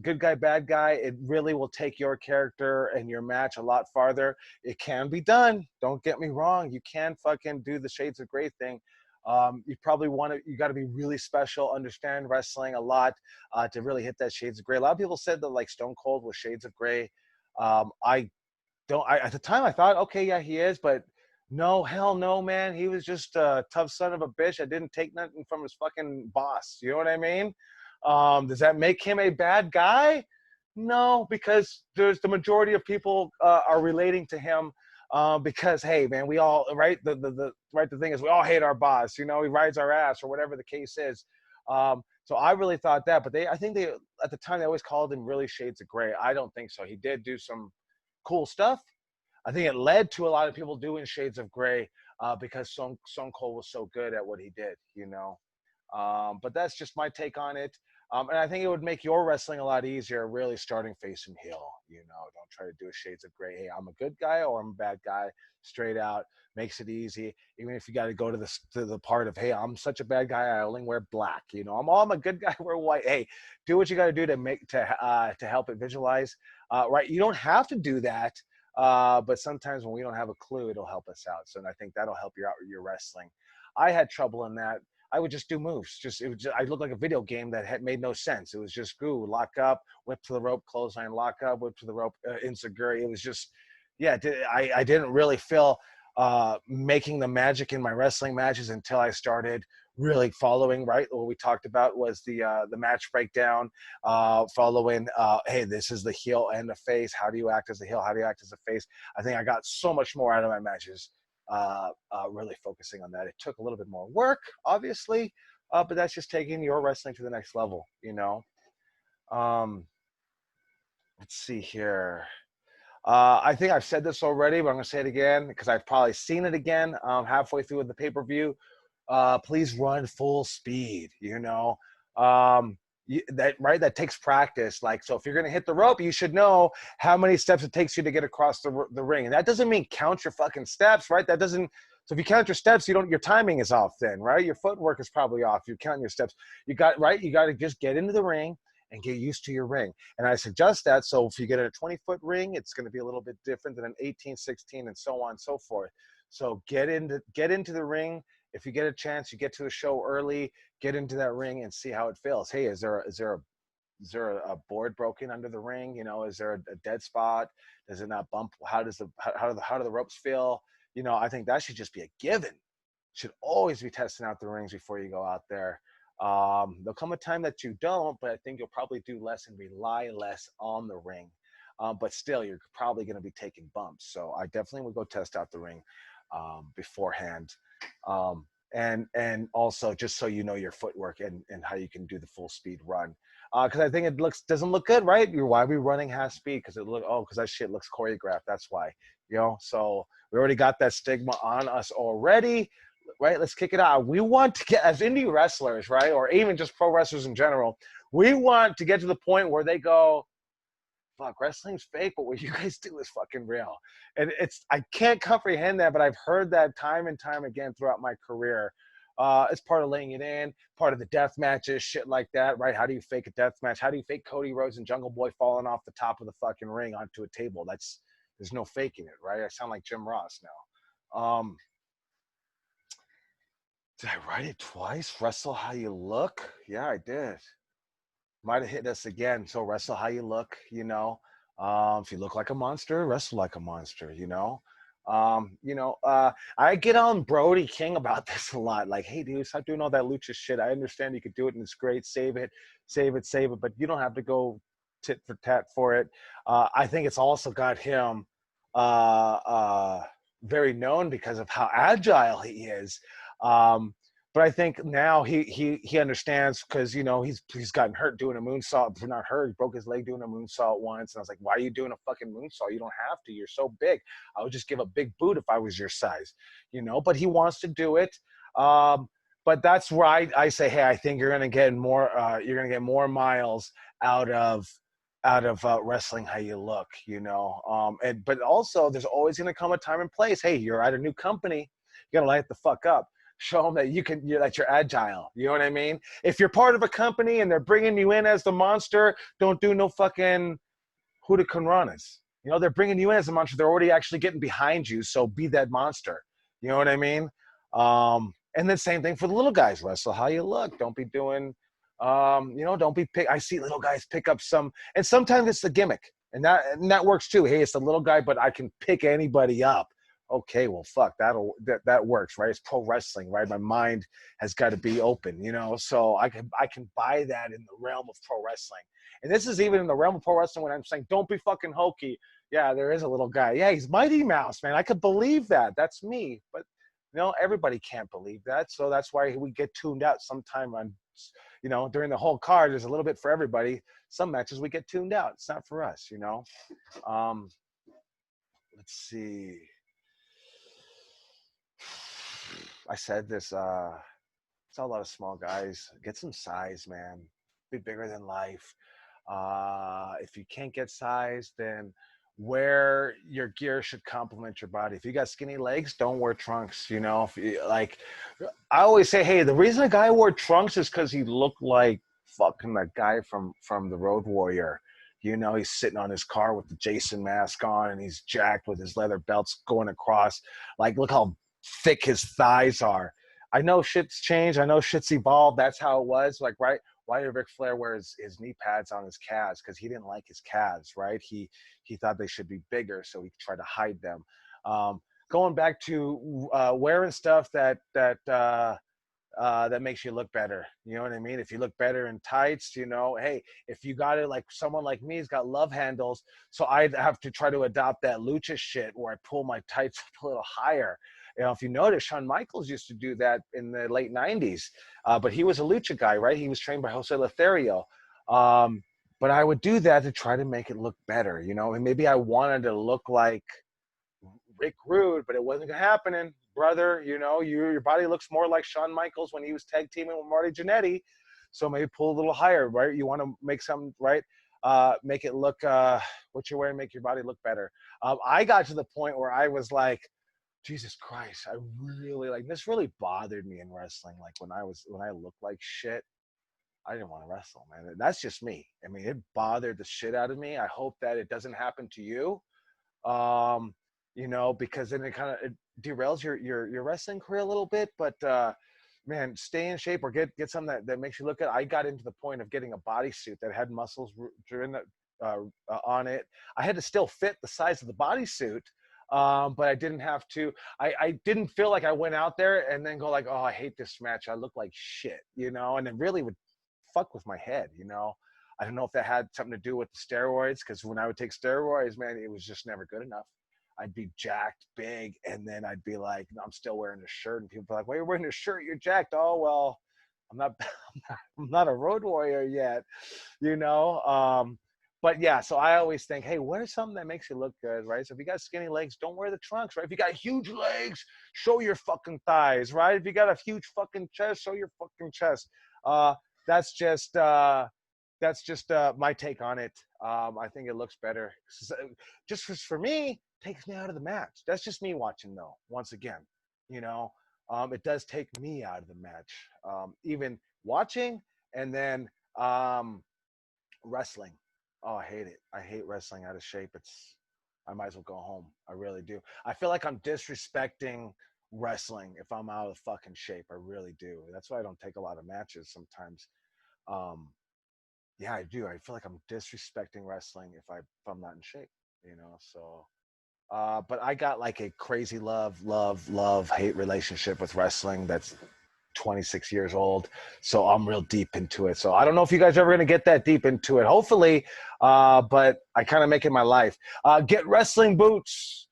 good guy, bad guy, it really will take your character and your match a lot farther. It can be done. Don't get me wrong. You can fucking do the Shades of Grey thing. You probably you got to be really special, understand wrestling a lot to really hit that Shades of Grey. A lot of people said that like Stone Cold was Shades of Grey. At the time I thought, okay, yeah, he is, but no, hell no, man. He was just a tough son of a bitch that didn't take nothing from his fucking boss. You know what I mean? Does that make him a bad guy? No, because there's the majority of people are relating to him because, hey, man, we all, right? The thing is we all hate our boss. He rides our ass or whatever the case is. So I really thought that, but I think they at the time they always called him really Shades of Grey. I don't think so. He did do some cool stuff. I think it led to a lot of people doing Shades of Grey because Stone Cold was so good at what he did, But that's just my take on it. And I think it would make your wrestling a lot easier, really starting face and heel. Don't try to do a Shades of Grey. Hey, I'm a good guy or I'm a bad guy. Straight out makes it easy. Even if you got to go to the part of, hey, I'm such a bad guy, I only wear black. I'm a good guy, I wear white. Hey, do what you got to do to help it visualize. Right? You don't have to do that. But sometimes when we don't have a clue, it'll help us out. So I think that'll help you out with your wrestling. I had trouble in that. I would just do moves. I looked like a video game that had made no sense. It was just lock up, whip to the rope, clothesline, lock up, whip to the rope, insecurity. It was just, yeah. I didn't really feel making the magic in my wrestling matches until I started really following. Right, what we talked about was the match breakdown. Following, hey, this is the heel and the face. How do you act as the heel? How do you act as a face? I think I got so much more out of my matches. Really focusing on that. It took a little bit more work, obviously, but that's just taking your wrestling to the next level, Let's see here. I think I've said this already, but I'm going to say it again because I've probably seen it again halfway through the pay-per-view. Please run full speed, that takes practice. Like, so if you're going to hit the rope, you should know how many steps it takes you to get across the ring. And that doesn't mean count your fucking steps, right? So if you count your steps, your timing is off then, right? Your footwork is probably off. You're counting your steps. You got to just get into the ring and get used to your ring. And I suggest that. So if you get a 20-foot ring, it's going to be a little bit different than an 18, 16, and so on and so forth. So get into the ring. If you get a chance, you get to the show early, get into that ring and see how it feels. Hey, is there a board broken under the ring? Is there a dead spot? Does it not bump? How do the ropes feel? I think that should just be a given. Should always be testing out the rings before you go out there. There'll come a time that you don't, but I think you'll probably do less and rely less on the ring. But still, you're probably going to be taking bumps. So I definitely would go test out the ring beforehand. And also just so you know your footwork and how you can do the full speed run. Because I think it doesn't look good, right? Why are we running half speed? Because that shit looks choreographed. That's why, So we already got that stigma on us already, right? Let's kick it out. We want to get, as indie wrestlers, right, or even just pro wrestlers in general, we want to get to the point where they go, fuck, wrestling's fake, but what you guys do is fucking real. And I can't comprehend that, but I've heard that time and time again throughout my career. It's part of laying it in, part of the death matches, shit like that, right? How do you fake a death match? How do you fake Cody Rhodes and Jungle Boy falling off the top of the fucking ring onto a table? There's no faking it, right? I sound like Jim Ross now. Did I write it twice? Wrestle how you look? Yeah, I did. Might have hit us again. So wrestle how you look, if you look like a monster, wrestle like a monster, I get on Brody King about this a lot. Like, hey, dude, stop doing all that lucha shit. I understand you could do it and it's great. Save it, but you don't have to go tit for tat for it. I think it's also got him very known because of how agile he is. But I think now he understands because, he's gotten hurt doing a moonsault. Not hurt, he broke his leg doing a moonsault once. And I was like, why are you doing a fucking moonsault? You don't have to. You're so big. I would just give a big boot if I was your size, But he wants to do it. But but that's where I say, hey, I think you're gonna get more miles out of wrestling how you look, you know. But also there's always gonna come a time and place. Hey, you're at a new company, you gotta light the fuck up. Show them that you're agile. You know what I mean? If you're part of a company and they're bringing you in as the monster, don't do no fucking hurricanranas. You know, they're bringing you in as a monster. They're already actually getting behind you, so be that monster. You know what I mean? And then same thing for the little guys. Wrestle how you look. Don't be doing, you know, don't be pick. I see little guys pick up some, and sometimes it's the gimmick, and that works too. Hey, it's the little guy, but I can pick anybody up. Okay, well, fuck, that works, right? It's pro wrestling, right? My mind has got to be open, you know. So I can buy that in the realm of pro wrestling. And this is even in the realm of pro wrestling when I'm saying, don't be fucking hokey. Yeah, there is a little guy. Yeah, he's Mighty Mouse, man. I could believe that. That's me. But, you know, everybody can't believe that. So that's why we get tuned out sometime on, you know, during the whole card. There's a little bit for everybody. Some matches we get tuned out. It's not for us, you know. Let's see. I said this. It's a lot of small guys. Get some size, man. Be bigger than life. If you can't get size, then wear your gear should complement your body. If you got skinny legs, don't wear trunks. You know, if you, like, I always say, hey, the reason a guy wore trunks is because he looked like fucking that guy from the Road Warrior. You know, he's sitting on his car with the Jason mask on, and he's jacked with his leather belts going across. Like, look how thick his thighs are. I know shit's changed. I know shit's evolved. That's how it was. Like, right? Why did Ric Flair wear his knee pads on his calves? Because he didn't like his calves, right? He thought they should be bigger, so he tried to hide them. Going back to wearing stuff that makes you look better. You know what I mean? If you look better in tights, you know, hey, if you got it, like someone like me has got love handles, so I'd have to try to adopt that lucha shit where I pull my tights up a little higher. You know, if you notice, Shawn Michaels used to do that in the late 90s, but he was a lucha guy, right? He was trained by Jose Lothario. But I would do that to try to make it look better, you know, and maybe I wanted to look like Rick Rude, but it wasn't happening, brother. You know, your body looks more like Shawn Michaels when he was tag teaming with Marty Jannetty. So maybe pull a little higher, right? You want to make something, right? Make it look, what you're wearing, make your body look better. I got to the point where I was like, Jesus Christ, I really this really bothered me in wrestling. Like when I looked like shit, I didn't want to wrestle, man. That's just me. I mean, it bothered the shit out of me. I hope that it doesn't happen to you. You know, because then it derails your wrestling career a little bit. But man, stay in shape or get something that makes you look good. I got into the point of getting a bodysuit that had muscles on it. I had to still fit the size of the bodysuit. But I didn't have to. I didn't feel like I went out there and then go like, oh, I hate this match. I look like shit, you know, and it really would fuck with my head, you know. I don't know if that had something to do with the steroids, because when I would take steroids, man, it was just never good enough. I'd be jacked big, and then I'd be like, no, I'm still wearing a shirt, and people be like, why are you wearing a shirt? You're jacked. Oh, well, I'm not a road warrior yet, you know. But yeah, so I always think, hey, wear something that makes you look good, right? So if you got skinny legs, don't wear the trunks, right? If you got huge legs, show your fucking thighs, right? If you got a huge fucking chest, show your fucking chest. That's just my take on it. I think it looks better. Just for me, takes me out of the match. That's just me watching, though. Once again, you know, it does take me out of the match. Even watching and then wrestling. Oh, I hate it. I hate wrestling out of shape. I might as well go home. I really do. I feel like I'm disrespecting wrestling if I'm out of fucking shape. I really do. That's why I don't take a lot of matches sometimes. Yeah, I do. I feel like I'm disrespecting wrestling if I'm not in shape, you know. So, but I got like a crazy love, hate relationship with wrestling that's 26 years old, so I'm real deep into it. So I don't know if you guys are ever going to get that deep into it, hopefully, but I kind of make it my life. Get wrestling boots.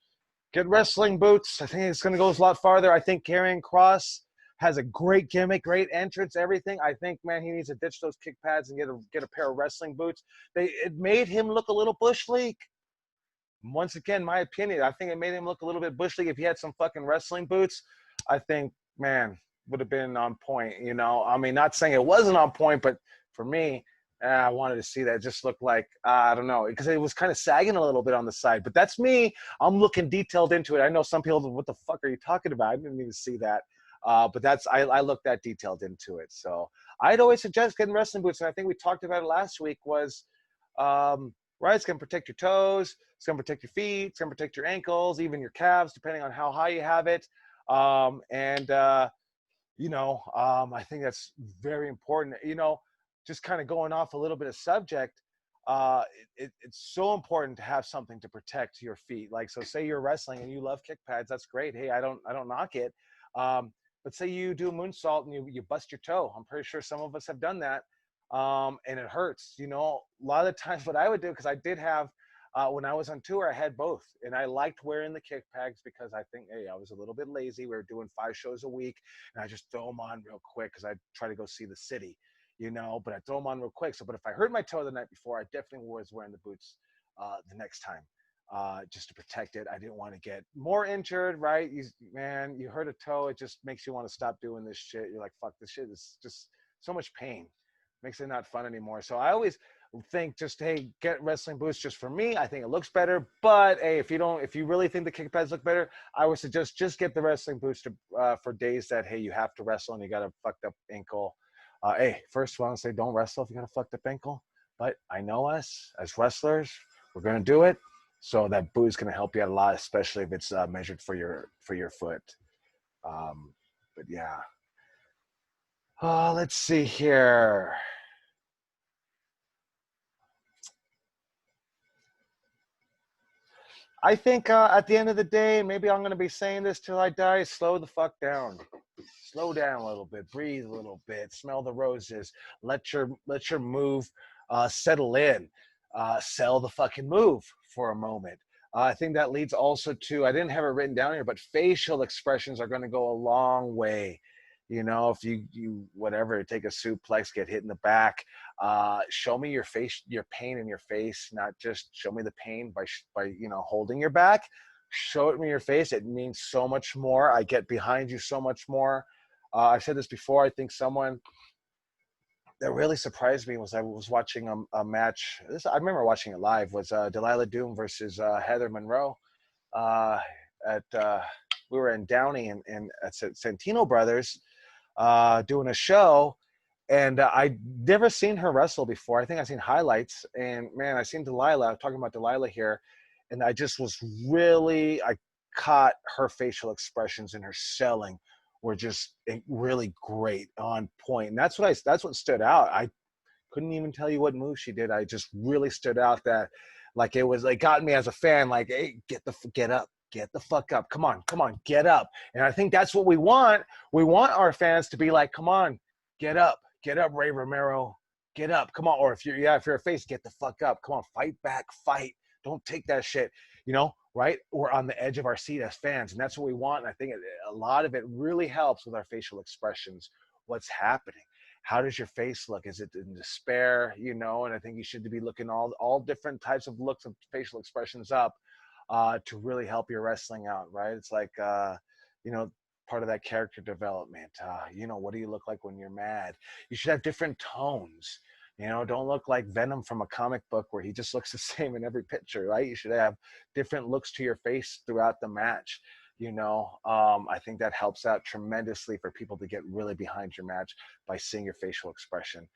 I think it's going to go a lot farther. I think Karrion Kross has a great gimmick, great entrance, everything. I think, man, he needs to ditch those kick pads and get a pair of wrestling boots. It made him look a little bush league. Once again, my opinion, I think it made him look a little bit bush league. If he had some fucking wrestling boots, I think, man, would have been on point, you know. I mean, not saying it wasn't on point, but for me, I wanted to see that. It just looked like, I don't know, because it was kind of sagging a little bit on the side. But that's me. I'm looking detailed into it. I know some people, what the fuck are you talking about? I didn't even see that. But that's, I looked that detailed into it. So I'd always suggest getting wrestling boots. And I think we talked about it last week was, right, it's going to protect your toes. It's going to protect your feet. It's going to protect your ankles, even your calves, depending on how high you have it. You know, I think that's very important. You know, just kind of going off a little bit of subject, it's so important to have something to protect your feet. Like, so say you're wrestling and you love kick pads, that's great. Hey, I don't knock it. But say you do a moonsault and you bust your toe. I'm pretty sure some of us have done that. And it hurts, you know. A lot of the times what I would do, because I did have, when I was on tour, I had both. And I liked wearing the kick pads because I think, hey, I was a little bit lazy. We were doing 5 shows a week, and I just throw them on real quick because I'd try to go see the city, you know, but I throw them on real quick. So, but if I hurt my toe the night before, I definitely was wearing the boots the next time, just to protect it. I didn't want to get more injured, right? Man, you hurt a toe, it just makes you want to stop doing this shit. You're like, fuck, this shit is just so much pain. Makes it not fun anymore. So I always think just, hey, get wrestling boots just for me. I think it looks better. But hey, if you really think the kick pads look better, I would suggest just get the wrestling boots to, for days that, hey, you have to wrestle and you got a fucked up ankle. Hey, first of all, I want to say don't wrestle if you got a fucked up ankle. But I know us as wrestlers, we're going to do it. So that boot is going to help you out a lot, especially if it's measured for your foot. But yeah. Let's see here. I think at the end of the day, maybe I'm going to be saying this till I die, slow the fuck down. Slow down a little bit, breathe a little bit, smell the roses, let your move settle in, sell the fucking move for a moment. I think that leads also to, I didn't have it written down here, but facial expressions are going to go a long way. You know, if you whatever, take a suplex, get hit in the back, show me your face, your pain in your face, not just show me the pain by you know, holding your back. Show it in your face. It means so much more. I get behind you so much more. I've said this before. I think someone that really surprised me was I was watching a match. I remember watching it live. Was Dalila Doom versus Heather Munroe. We were in Downey and at Santino Brothers doing a show, and I'd never seen her wrestle before. I think I've seen highlights, and man, I seen Dalila. I'm talking about Dalila here, and I just was really, I caught her facial expressions and her selling were just really great, on point. And that's what stood out. I couldn't even tell you what move she did. I just really stood out that, like, it was like got me as a fan, like, hey, get up, get the fuck up. Come on, get up. And I think that's what we want. We want our fans to be like, come on, get up, Ray Romero, get up. Come on. Or if you're a face, get the fuck up. Come on, fight back, fight. Don't take that shit, you know, right? We're on the edge of our seat as fans, and that's what we want. And I think a lot of it really helps with our facial expressions. What's happening? How does your face look? Is it in despair, you know? And I think you should be looking all different types of looks of facial expressions up to really help your wrestling out, right? It's like, you know, part of that character development. You know, what do you look like when you're mad? You should have different tones. You know, don't look like Venom from a comic book where he just looks the same in every picture, right? You should have different looks to your face throughout the match. You know, I think that helps out tremendously for people to get really behind your match by seeing your facial expression.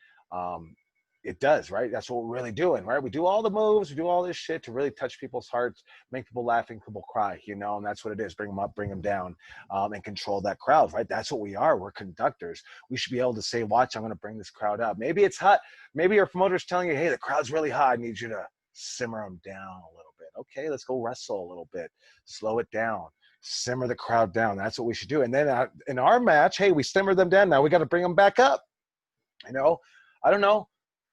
It does, right? That's what we're really doing, right? We do all the moves, we do all this shit to really touch people's hearts, make people laugh, make people cry, you know, and that's what it is. Bring them up, bring them down, and control that crowd, right? That's what we are. We're conductors. We should be able to say, watch, I'm going to bring this crowd up. Maybe it's hot. Maybe your promoter's telling you, hey, the crowd's really hot. I need you to simmer them down a little bit. Okay, let's go wrestle a little bit. Slow it down. Simmer the crowd down. That's what we should do. And then in our match, hey, we simmer them down. Now we got to bring them back up. You know, I don't know.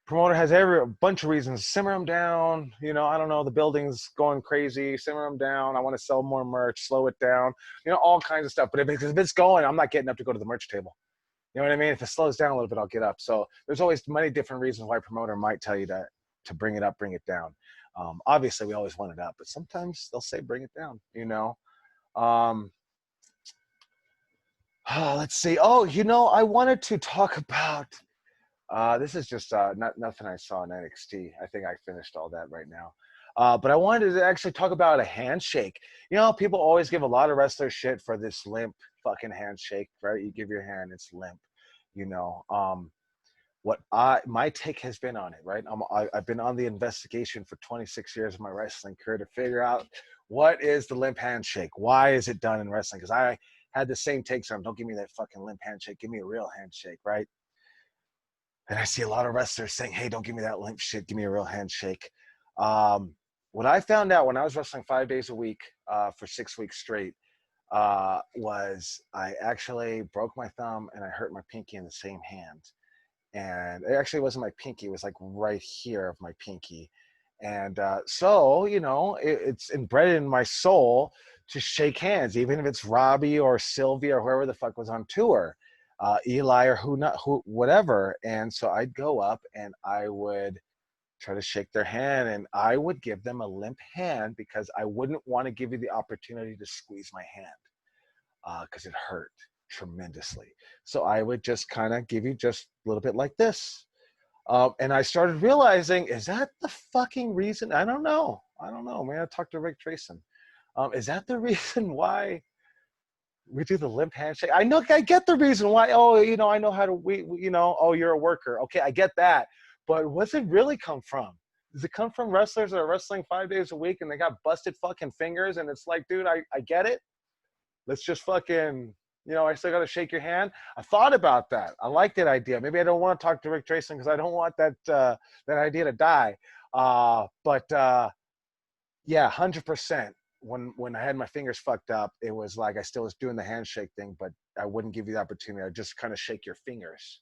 Promoter has a bunch of reasons. Simmer them down. You know, I don't know. The building's going crazy. Simmer them down. I want to sell more merch. Slow it down. You know, all kinds of stuff. But if it's going, I'm not getting up to go to the merch table. You know what I mean? If it slows down a little bit, I'll get up. So there's always many different reasons why a promoter might tell you to bring it up, bring it down. Obviously, we always want it up, but sometimes they'll say bring it down. You know. let's see. Oh, I wanted to talk about. This is just nothing I saw in NXT. I think I finished all that right now. But I wanted to actually talk about a handshake. People always give a lot of wrestlers shit for this limp fucking handshake, right? You give your hand, it's limp. What my take has been on it, right? I've been on the investigation for 26 years of my wrestling career to figure out what is the limp handshake. Why is it done in wrestling? Because I had the same takes on, don't give me that fucking limp handshake. Give me a real handshake, right? And I see a lot of wrestlers saying, hey, don't give me that limp shit. Give me a real handshake. What I found out when I was wrestling 5 days a week for 6 weeks straight was I actually broke my thumb and I hurt my pinky in the same hand. And it actually wasn't my pinky. It was like right here of my pinky. And so, it's inbred in my soul to shake hands, even if it's Robbie or Sylvia or whoever the fuck was on tour. Eli or whatever. And so I'd go up and I would try to shake their hand and I would give them a limp hand because I wouldn't want to give you the opportunity to squeeze my hand because it hurt tremendously. So I would just kind of give you just a little bit like this. And I started realizing, is that the fucking reason? I don't know. Maybe I talked to Rick Drayson. Is that the reason why we do the limp handshake? I get the reason why. Oh, I know how to, oh, you're a worker. Okay, I get that. But what's it really come from? Does it come from wrestlers that are wrestling 5 days a week and they got busted fucking fingers? And it's like, dude, I get it. Let's just fucking, I still got to shake your hand. I thought about that. I like that idea. Maybe I don't want to talk to Rick Drayson because I don't want that idea to die. Yeah, 100%. When I had my fingers fucked up, it was like I still was doing the handshake thing, but I wouldn't give you the opportunity. I'd just kind of shake your fingers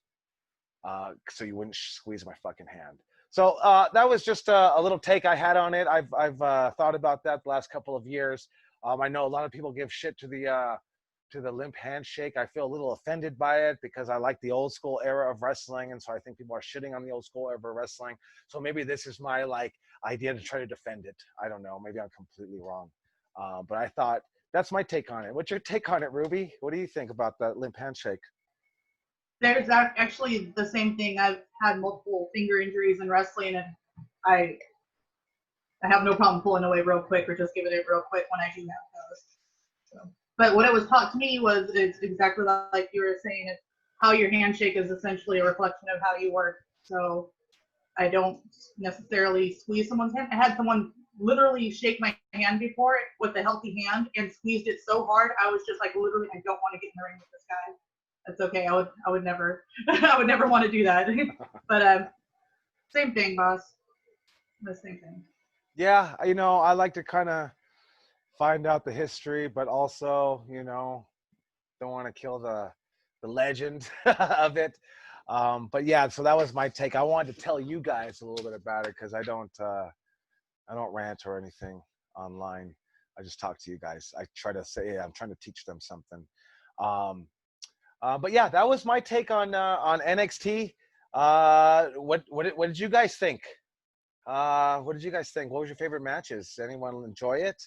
so you wouldn't squeeze my fucking hand. So that was just a little take I had on it. I've thought about that the last couple of years. I know a lot of people give shit to the limp handshake. I feel a little offended by it because I like the old school era of wrestling, and so I think people are shitting on the old school era of wrestling. So maybe this is my idea to try to defend it. I don't know. Maybe I'm completely wrong. But I thought that's my take on it. What's your take on it, Ruby? What do you think about that limp handshake? There's actually the same thing. I've had multiple finger injuries in wrestling, and I have no problem pulling away real quick or just giving it real quick when I do have those. So, but what it was taught to me was it's exactly like you were saying. It's how your handshake is essentially a reflection of how you work. So I don't necessarily squeeze someone's hand. I had someone literally shake my hand before with a healthy hand and squeezed it so hard I was just like, literally, I don't want to get in the ring with this guy. That's okay. I would never I would never want to do that. But same thing, boss. The same thing. Yeah, I like to kind of find out the history, but also, don't want to kill the legend of it. But yeah, so that was my take. I wanted to tell you guys a little bit about it because I don't rant or anything online. I just talk to you guys. I try to say, I'm trying to teach them something. But yeah, that was my take on NXT. What did you guys think? What did you guys think? What was your favorite matches? Anyone enjoy it?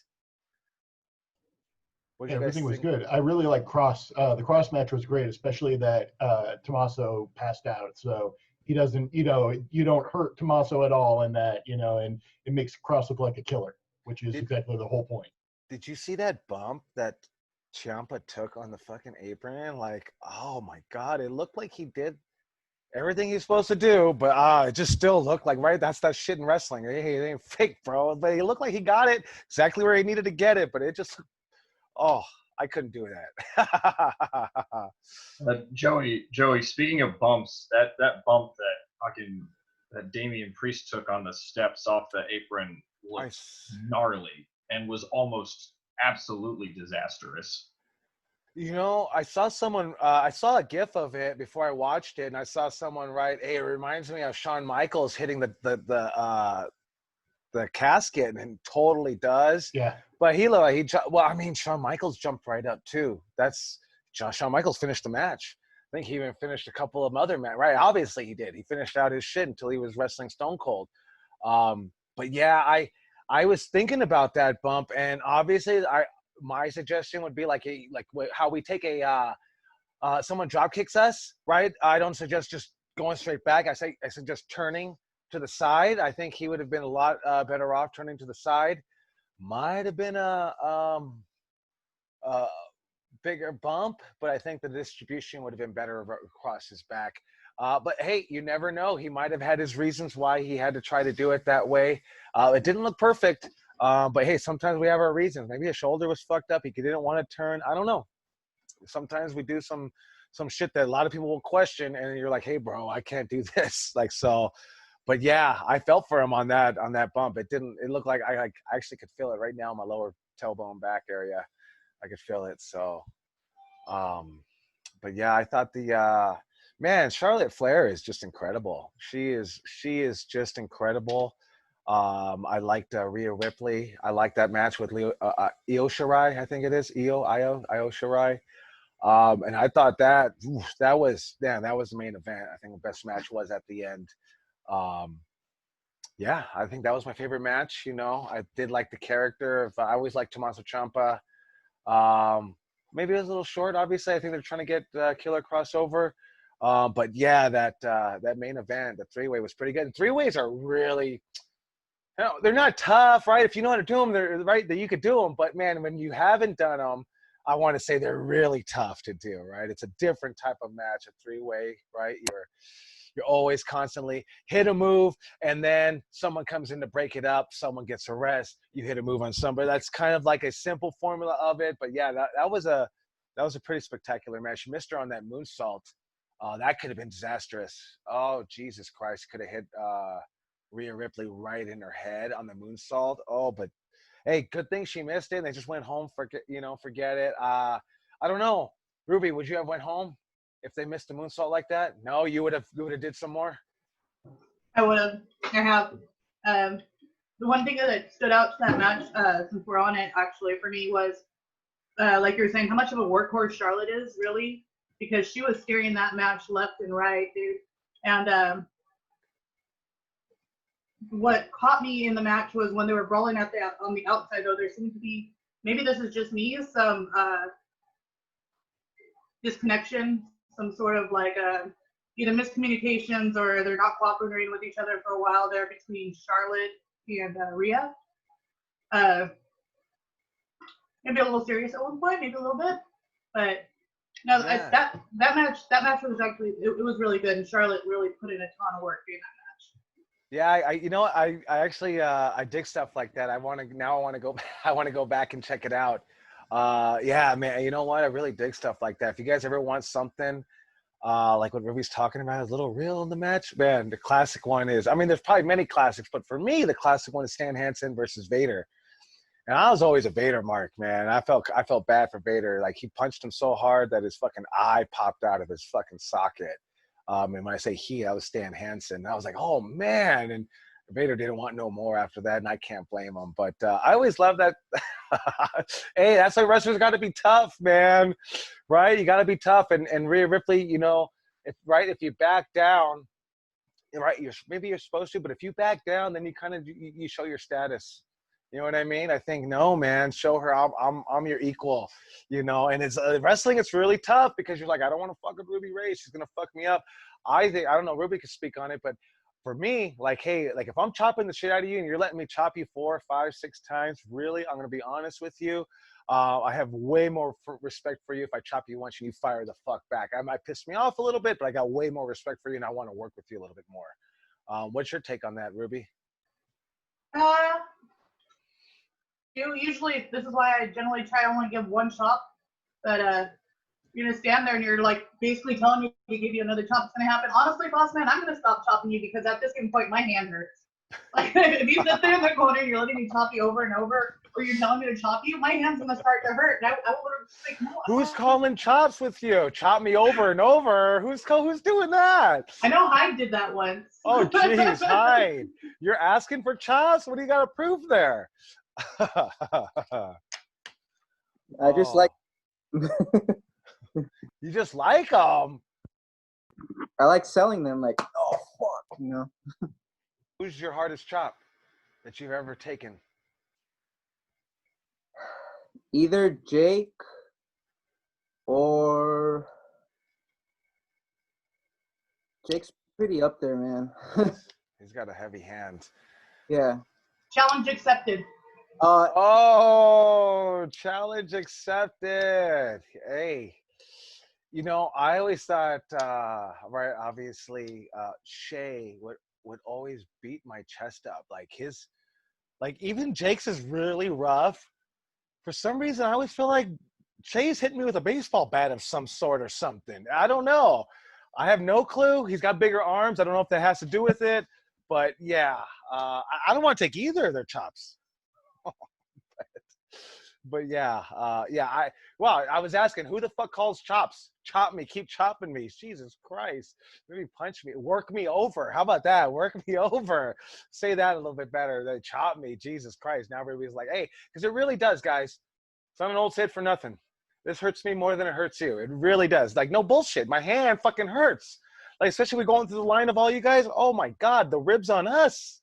Everything was good. I really like Cross. The Cross match was great, especially that Tommaso passed out. So he doesn't, you don't hurt Tommaso at all in that, and it makes Cross look like a killer, which is exactly the whole point. Did you see that bump that Ciampa took on the fucking apron? Like, oh my God, it looked like he did everything he's supposed to do, but it just still looked like, right? That's that shit in wrestling. Hey, it ain't fake, bro. But he looked like he got it exactly where he needed to get it, but it just, I couldn't do that. Joey, speaking of bumps, that bump that Damian Priest took on the steps off the apron looked gnarly and was almost absolutely disastrous. I saw someone, I saw a GIF of it before I watched it, and I saw someone write, hey, it reminds me of Shawn Michaels hitting the casket, and totally does. Yeah. But Shawn Michaels jumped right up too. Shawn Michaels finished the match. I think he even finished a couple of other matches, right? Obviously he did. He finished out his shit until he was wrestling Stone Cold. But yeah, I was thinking about that bump, and obviously my suggestion would be like how we take a someone drop kicks us, right? I don't suggest just going straight back. I suggest turning to the side. I think he would have been a lot better off turning to the side. Might have been a bigger bump, but I think the distribution would have been better across his back. But hey, you never know. He might have had his reasons why he had to try to do it that way. It didn't look perfect, but hey, sometimes we have our reasons. Maybe his shoulder was fucked up. He didn't want to turn. I don't know. Sometimes we do some shit that a lot of people will question, and you're like, hey, bro, I can't do this. Like, so. But yeah, I felt for him on that bump. It looked like I actually could feel it right now in my lower tailbone back area. I could feel it. So, but yeah, I thought man, Charlotte Flair is just incredible. She is just incredible. I liked Rhea Ripley. I liked that match with Io Shirai, I think it is. Io Shirai. And I thought that was the main event. I think the best match was at the end. Yeah, I think that was my favorite match. You know, I did like the character of, I always liked Tommaso Ciampa. Maybe it was a little short. Obviously, I think they're trying to get Killer crossover. But yeah, that main event, the three-way was pretty good. And three-ways are really, they're not tough, right? If you know how to do them, they're right that you could do them. But man, when you haven't done them, I want to say they're really tough to do, right? It's a different type of match, a three-way, right? You're always constantly hit a move, and then someone comes in to break it up. Someone gets a rest. You hit a move on somebody. That's kind of like a simple formula of it. But yeah, that was a pretty spectacular match. You missed her on that moonsault. That could have been disastrous. Oh, Jesus Christ. Could have hit Rhea Ripley right in her head on the moonsault. Oh, but hey, good thing she missed it. And they just went home. Forget it. I don't know. Ruby, would you have went home if they missed a moonsault like that? No, you would have did some more? I would have. I have. The one thing that stood out to that match, since we're on it, actually, for me was, like you were saying, how much of a workhorse Charlotte is, really. Because she was steering that match left and right, dude. And what caught me in the match was when they were brawling on the outside, though, there seemed to be, maybe this is just me, some disconnection, some sort of like either miscommunications or they're not cooperating with each other for a while there between Charlotte and Rhea. Maybe a little serious at one point, maybe a little bit, but no, Yeah. that match was actually it was really good, and Charlotte really put in a ton of work doing that match. Yeah, I actually I dig stuff like that. I want to go I want to go back and check it out. Yeah, man, you know what? I really dig stuff like that. If you guys ever want something like what Ruby's talking about, a little real in the match, man, the classic one is, I mean, there's probably many classics, but for me, the classic one is Stan Hansen versus Vader. And I was always a Vader mark, man. I felt bad for Vader. Like, he punched him so hard that his fucking eye popped out of his fucking socket. And when I say he, I was Stan Hansen. I was like, oh man. And Vader didn't want no more after that, and I can't blame him. But I always love that. Hey, that's why wrestlers got to be tough, man. Right? You got to be tough. And Rhea Ripley, you know, if you back down, right, maybe you're supposed to, but if you back down, then you kind of you show your status. You know what I mean? I think, no, man, show her I'm your equal, you know. And it's wrestling. It's really tough because you're like, I don't want to fuck with Ruby Ray. She's gonna fuck me up. I don't know. Ruby could speak on it, but for me, like, hey, like if I'm chopping the shit out of you and you're letting me chop you 4, 5, 6 times, really, I'm gonna be honest with you. I have way more respect for you if I chop you once and you fire the fuck back. I might piss me off a little bit, but I got way more respect for you and I want to work with you a little bit more. What's your take on that, Ruby? Usually, this is why I generally try to only give one chop. But you're gonna stand there and you're like basically telling me to give you another chop. It's gonna happen. Honestly, boss man, I'm gonna stop chopping you because at this given point, my hand hurts. Like, if you sit there in the corner, you're letting me chop you over and over, or you're telling me to chop you, my hand's gonna start to hurt. And I would like, no. Who's calling chops with you? Chop me over and over. Who's doing that? I know Hyde did that once. Oh, jeez, Hyde. You're asking for chops? What do you got to prove there? I just like. You just like them. I like selling them. Like, oh fuck, you know. Who's your hardest chop that you've ever taken? Either Jake or Jake's pretty up there, man. He's got a heavy hand. Yeah. Challenge accepted. Oh, challenge accepted. Hey, you know, I always thought, right, obviously, Shay would always beat my chest up. Like even Jake's is really rough. For some reason, I always feel like Shay's hitting me with a baseball bat of some sort or something. I don't know. I have no clue. He's got bigger arms. I don't know if that has to do with it. But yeah, I don't want to take either of their chops. But yeah, I was asking, who the fuck calls chops? Chop me, keep chopping me. Jesus Christ. Maybe punch me, work me over. How about that? Work me over. Say that a little bit better. They chop me. Jesus Christ. Now everybody's like, hey, because it really does, guys. It's not an old saying for nothing. This hurts me more than it hurts you. It really does. Like, no bullshit. My hand fucking hurts. Like, especially we going through the line of all you guys. Oh my God, the ribs on us.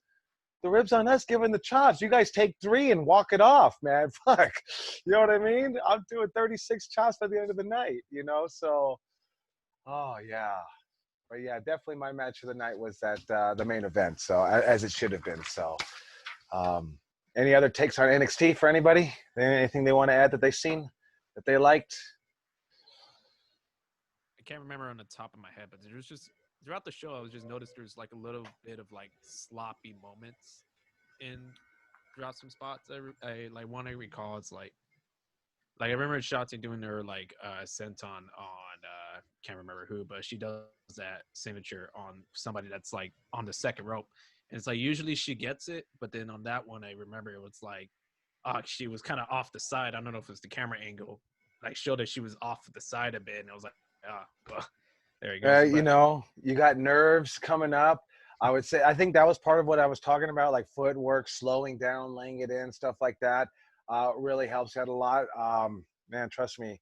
The ribs on us giving the chops. You guys take 3 and walk it off, man. Fuck. You know what I mean? I'm doing 36 chops by the end of the night, you know? So, oh, yeah. But, yeah, definitely my match of the night was the main event, so as it should have been. So, any other takes on NXT for anybody? Anything they want to add that they've seen, that they liked? I can't remember on the top of my head, but there was just throughout the show, I was just noticed there's like a little bit of like sloppy moments throughout some spots. I like one I recall. It's like I remember Shotzi doing her like senton on can't remember who, but she does that signature on somebody that's like on the second rope, and it's like usually she gets it, but then on that one I remember it was like she was kind of off the side. I don't know if it's the camera angle, like showed that she was off the side a bit, and I was like, well. There you go. You know, you got nerves coming up. I would say, I think that was part of what I was talking about, like footwork, slowing down, laying it in, stuff like that. Really helps out a lot. Man, trust me,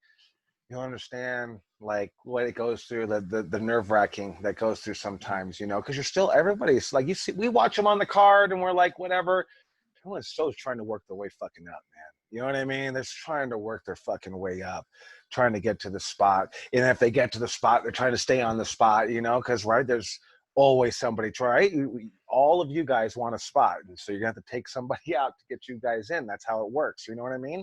you'll understand like what it goes through, the nerve wracking that goes through sometimes, you know, because you're still, everybody's like, you see, we watch them on the card and we're like, whatever. Everyone's still trying to work their way fucking up, man. You know what I mean? They're trying to work their fucking way up, trying to get to the spot. And if they get to the spot, they're trying to stay on the spot, you know, because, right, there's always somebody trying. All of you guys want a spot. And so you're going to have to take somebody out to get you guys in. That's how it works. You know what I mean?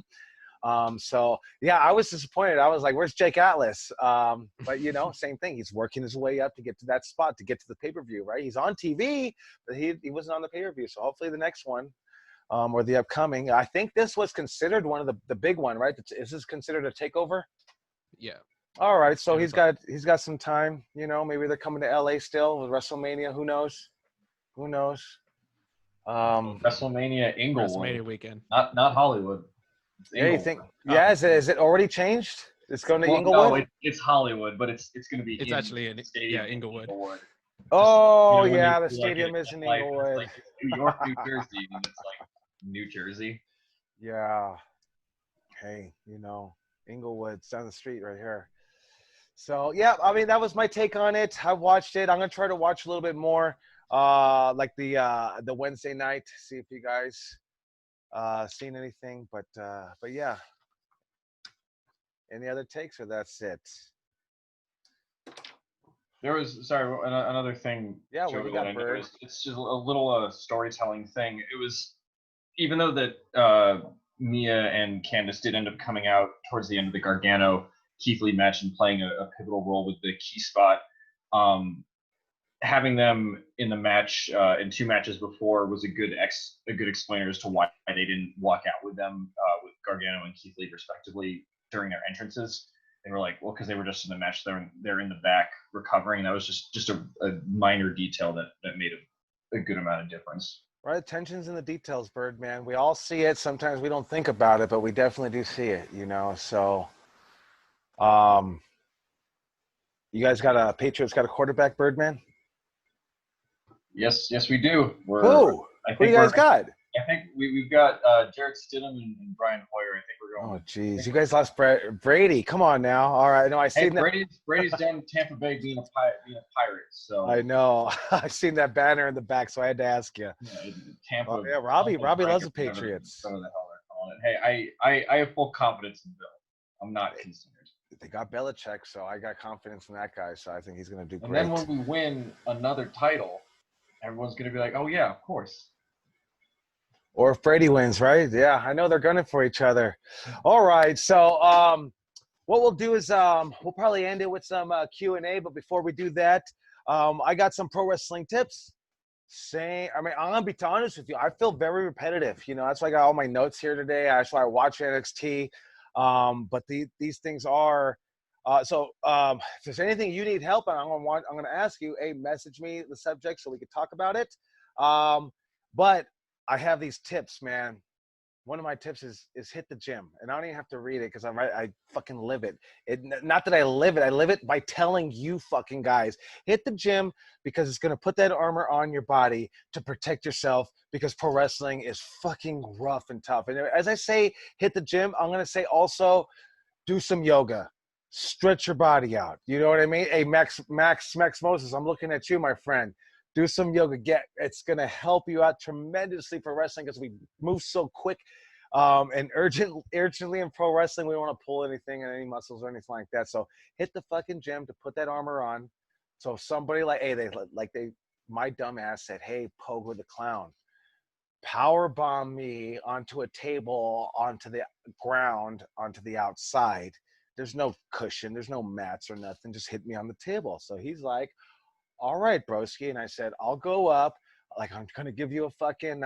So, yeah, I was disappointed. I was like, where's Jake Atlas? But, you know, same thing. He's working his way up to get to that spot, to get to the pay-per-view, right? He's on TV, but he wasn't on the pay-per-view. So hopefully the next one. Or the upcoming. I think this was considered one of the big one, right? Is this considered a takeover? Yeah. All right, so he's got some time. You know, maybe they're coming to LA still with WrestleMania. Who knows? Who knows? WrestleMania Inglewood. WrestleMania weekend. Not Hollywood. Yeah, you think? Yeah, is it already changed? It's going to Inglewood. No, it's Hollywood, but it's going to be. It's actually in Inglewood. Oh, you know, yeah, the stadium is in Inglewood. Like New York, New Jersey, and it's like New Jersey. Yeah. Hey, you know, Inglewood's down the street right here. So, yeah, I mean, that was my take on it. I watched it. I'm going to try to watch a little bit more, like the Wednesday night, see if you guys seen anything. But yeah. Any other takes, or that's it? There was another thing. Yeah, what you got, Bird? It's just a little storytelling thing. It was, even though that Mia and Candice did end up coming out towards the end of the Gargano Keith Lee match and playing a pivotal role with the key spot. Having them in the match in 2 matches before was a good explainer as to why they didn't walk out with them with Gargano and Keith Lee respectively during their entrances. They were like, well, because they were just in the match, they're in the back recovering. That was just a minor detail that made a good amount of difference. Right, attention's in the details, Bird, man. We all see it. Sometimes we don't think about it, but we definitely do see it, you know. So, you guys got Patriots got a quarterback, Birdman? Yes, we do. Who do you guys got? I think we've got Jarrett Stidham and Brian Hoyer. I think we're going. Oh, geez. You guys lost Brady. Come on now. All right. No, I seen that. Brady's down in Tampa Bay being a pirate. So I know. I seen that banner in the back, so I had to ask you. Yeah, Tampa. Oh, yeah, Robbie loves the Patriots. Whatever the hell they're calling it. Hey, I have full confidence in Bill. I'm not concerned. They got Belichick, so I got confidence in that guy. So I think he's going to do And great. then when we win another title, everyone's going to be like, oh, yeah, of course. Or if Brady wins, right? Yeah, I know they're gunning for each other. All right, so what we'll do is we'll probably end it with some Q&A. But before we do that, I got some pro wrestling tips. I'm gonna be honest with you. I feel very repetitive. You know, that's why I got all my notes here today. That's why I watch NXT. But these things are. If there's anything you need help, I'm gonna ask you. Message me the subject so we can talk about it. But I have these tips, man. One of my tips is hit the gym, and I don't even have to read it because I fucking live it. Not that I live it by telling you fucking guys. Hit the gym because it's gonna put that armor on your body to protect yourself because pro wrestling is fucking rough and tough. And as I say, hit the gym, I'm gonna say also do some yoga, stretch your body out. You know what I mean? Hey, Max Moses, I'm looking at you, my friend. Do some yoga. It's going to help you out tremendously for wrestling because we move so quick and urgently in pro wrestling. We don't want to pull anything and any muscles or anything like that. So hit the fucking gym to put that armor on. So somebody my dumb ass said, hey, Pogo the Clown, power bomb me onto a table, onto the ground, onto the outside. There's no cushion. There's no mats or nothing. Just hit me on the table. So he's like, all right, broski. And I said, I'll go up. Like, I'm going to give you a fucking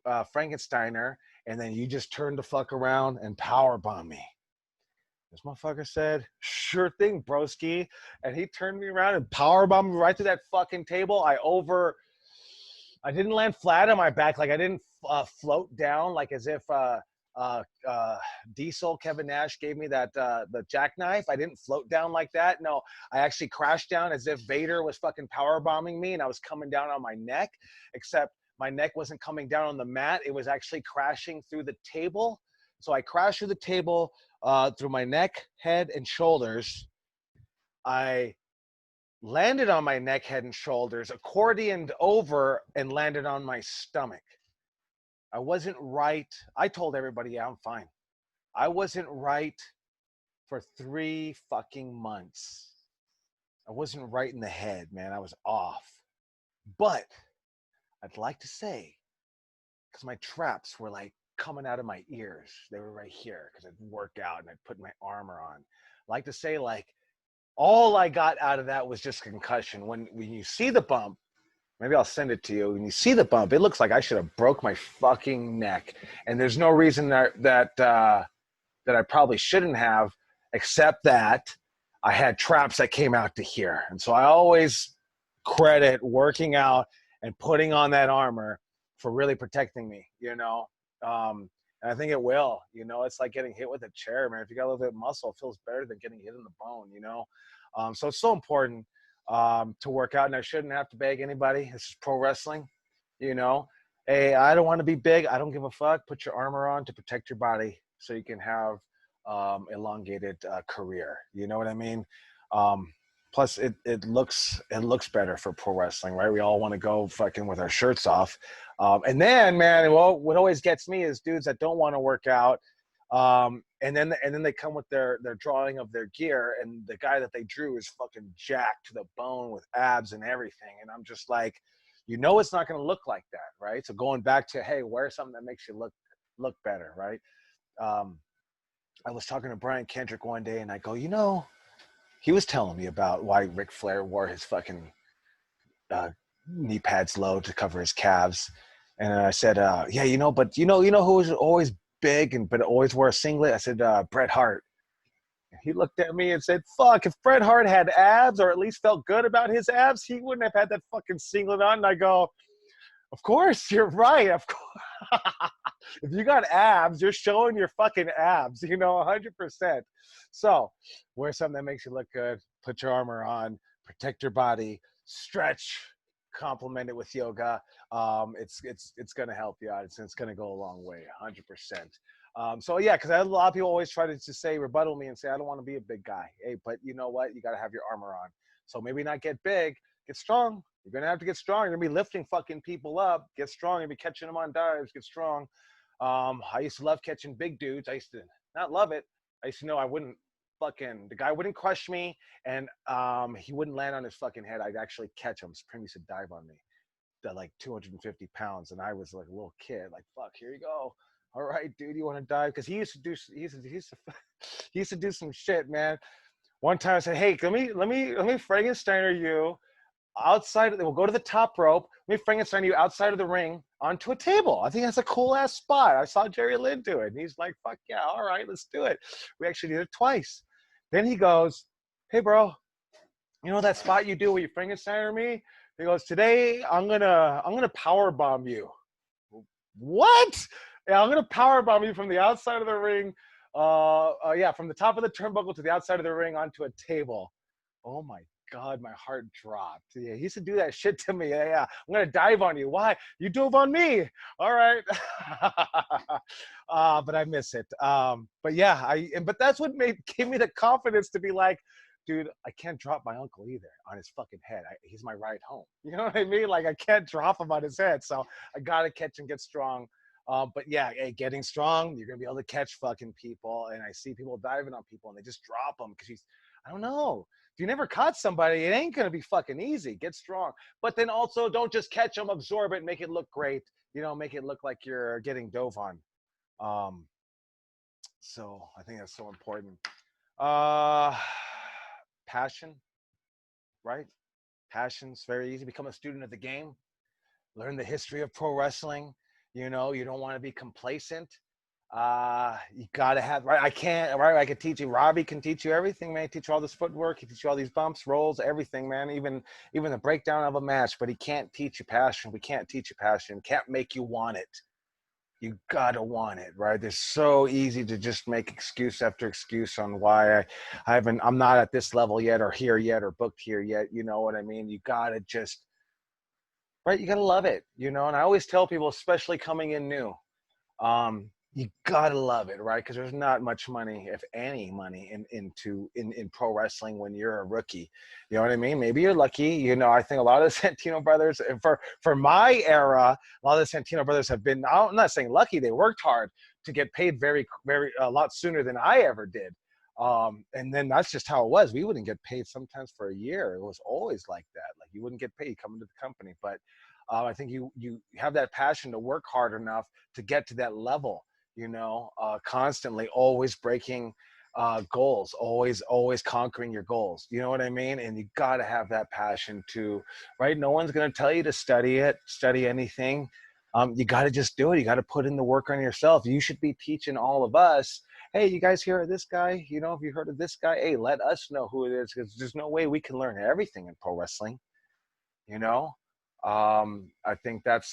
Frankensteiner. And then you just turn the fuck around and power bomb me. This motherfucker said, sure thing, broski. And he turned me around and power bombed me right to that fucking table. I didn't land flat on my back. Like, I didn't float down like as if Diesel Kevin Nash gave me that the jackknife. I didn't float down like that. No, I actually crashed down as if Vader was fucking power bombing me and I was coming down on my neck, except my neck wasn't coming down on the mat. It was actually crashing through the table. So I crashed through the table through my neck, head, and shoulders. I landed on my neck, head, and shoulders, accordioned over, and landed on my stomach. I wasn't right. I told everybody, yeah, I'm fine. I wasn't right for 3 fucking months. I wasn't right in the head, man. I was off. But I'd like to say, because my traps were like coming out of my ears. They were right here because I'd work out and I'd put my armor on. I'd like to say, like, all I got out of that was just concussion. When you see the bump, maybe I'll send it to you. When you see the bump, it looks like I should have broke my fucking neck. And there's no reason that I probably shouldn't have, except that I had traps that came out to here. And so I always credit working out and putting on that armor for really protecting me, you know. And I think it will. You know, it's like getting hit with a chair, man. If you got a little bit of muscle, it feels better than getting hit in the bone, you know. So it's so important to work out, and I shouldn't have to beg anybody. This is pro wrestling, you know. Hey, I don't want to be big. I don't give a fuck. Put your armor on to protect your body so you can have elongated career. You know what I mean? Plus, it looks better for pro wrestling, right? We all want to go fucking with our shirts off. And then, man, what always gets me is dudes that don't want to work out. And then they come with their drawing of their gear, and the guy that they drew is fucking jacked to the bone with abs and everything. And I'm just like, you know, it's not going to look like that, right? So going back to, hey, wear something that makes you look better, right? I was talking to Brian Kendrick one day, and I go, you know, he was telling me about why Ric Flair wore his fucking knee pads low to cover his calves. And I said, yeah, you know, but you know who was always big but always wore a singlet? I said, Bret Hart. And he looked at me and said, fuck, if Bret Hart had abs or at least felt good about his abs, he wouldn't have had that fucking singlet on. And I go, of course, you're right. Of course. If you got abs, you're showing your fucking abs, you know, 100%. So wear something that makes you look good, put your armor on, protect your body, stretch, complement it with yoga. It's going to help you out. It's going to go a long way, 100%. So yeah, because a lot of people always try to just say, rebuttal me and say, I don't want to be a big guy. Hey, but you know what? You got to have your armor on. So maybe not get big, get strong. You're going to have to get strong. You're going to be lifting fucking people up. Get strong. You're going to be catching them on dives. Get strong. I used to love catching big dudes. I used to not love it. I used to know I wouldn't the guy wouldn't crush me, and he wouldn't land on his fucking head. I'd actually catch him. Supreme used to dive on me, at like 250 pounds, and I was like a little kid, like, fuck, here you go. All right, dude, you want to dive? Because he used to do some shit, man. One time I said, hey, let me Frankenstein you outside. We'll go to the top rope. Let me Frankenstein you outside of the ring onto a table. I think that's a cool ass spot. I saw Jerry Lynn do it, and he's like, fuck yeah, all right, let's do it. We actually did it twice. Then he goes, hey, bro, you know that spot you do where you Frankenstein me? He goes, today I'm gonna power bomb you. What? Yeah, I'm gonna power bomb you from the outside of the ring. From the top of the turnbuckle to the outside of the ring onto a table. Oh my God, my heart dropped. Yeah, he used to do that shit to me. Yeah. I'm gonna dive on you. Why? You dove on me. All right. But I miss it. But that's what gave me the confidence to be like, dude, I can't drop my uncle either on his fucking head. He's my ride home. You know what I mean? Like, I can't drop him on his head. So I got to catch and get strong. But yeah, getting strong, you're going to be able to catch fucking people. And I see people diving on people and they just drop them because I don't know. If you never caught somebody, it ain't going to be fucking easy. Get strong. But then also don't just catch them, absorb it, make it look great. You know, make it look like you're getting dove on. So I think that's so important. Passion, right? Passion's very easy. Become a student of the game. Learn the history of pro wrestling. You know, you don't want to be complacent. You got to have, right? I can teach you. Robbie can teach you everything, man. Teach you all this footwork. He teach you all these bumps, rolls, everything, man. Even the breakdown of a match. But he can't teach you passion. We can't teach you passion. Can't make you want it. You gotta want it, right? It's so easy to just make excuse after excuse on why I'm not at this level yet, or here yet, or booked here yet. You know what I mean? You gotta just, right? You gotta love it, you know. And I always tell people, especially coming in new, you gotta love it, right? Because there's not much money, if any money, in pro wrestling when you're a rookie. You know what I mean? Maybe you're lucky. You know, I think a lot of the Santino brothers, and for my era, a lot of the Santino brothers have been, I'm not saying lucky, they worked hard to get paid very, very a lot sooner than I ever did. And then that's just how it was. We wouldn't get paid sometimes for a year. It was always like that. Like, you wouldn't get paid coming to the company. But I think you have that passion to work hard enough to get to that level. You know, constantly always breaking goals, always conquering your goals. You know what I mean? And you got to have that passion too, right? No one's going to tell you to study anything. You got to just do it. You got to put in the work on yourself. You should be teaching all of us, hey, you guys hear of this guy? You know, if you heard of this guy, hey, let us know who it is, because there's no way we can learn everything in pro wrestling. You know, I think that's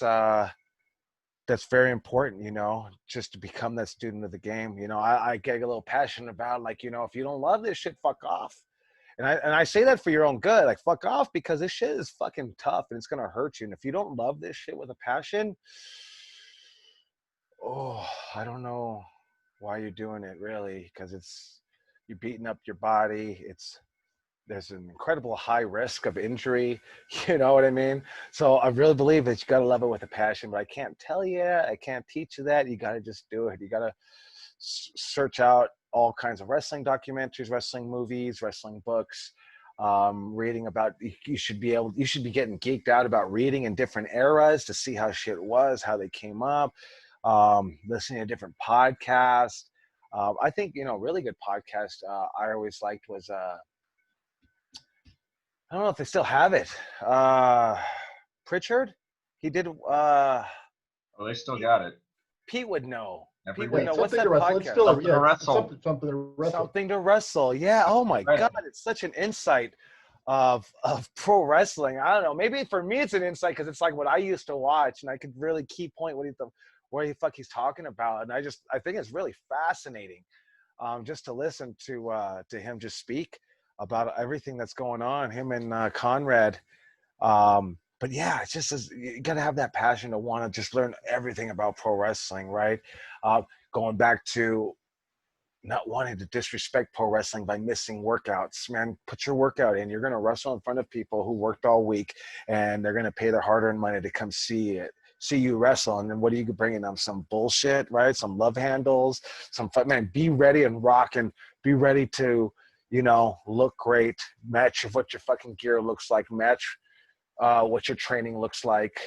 very important, you know, just to become that student of the game. You know, I get a little passionate about, like, you know, if you don't love this shit, fuck off. And I say that for your own good, like, fuck off, because this shit is fucking tough and it's going to hurt you. And if you don't love this shit with a passion, I don't know why you're doing it, really, because you're beating up your body. There's an incredible high risk of injury, you know what I mean? So I really believe that you got to love it with a passion, but I can't tell you, I can't teach you that. You got to just do it. You got to search out all kinds of wrestling documentaries, wrestling movies, wrestling books, reading about, you should be getting geeked out about reading in different eras to see how shit was, how they came up, listening to different podcasts. I think, you know, really good podcast I always liked was, I don't know if they still have it. Pritchard, he did. They still got it. Pete would know. Pete would know. What's that podcast? Something to wrestle. Something to wrestle. Yeah. Oh my God, it's such an insight of pro wrestling. I don't know. Maybe for me it's an insight because it's like what I used to watch, and I could really key point what the fuck he's talking about, and I think it's really fascinating, just to listen to him just speak about everything that's going on, him and Conrad. But yeah, it's just, you got to have that passion to want to just learn everything about pro wrestling, right? Going back to not wanting to disrespect pro wrestling by missing workouts. Man, put your workout in. You're going to wrestle in front of people who worked all week, and they're going to pay their hard-earned money to come see it. see you wrestle, and then what are you bringing them? Some bullshit, right? Some love handles, some fun. Man, be ready and rock, and be ready to, you know, look great, match what your fucking gear looks like, match what your training looks like,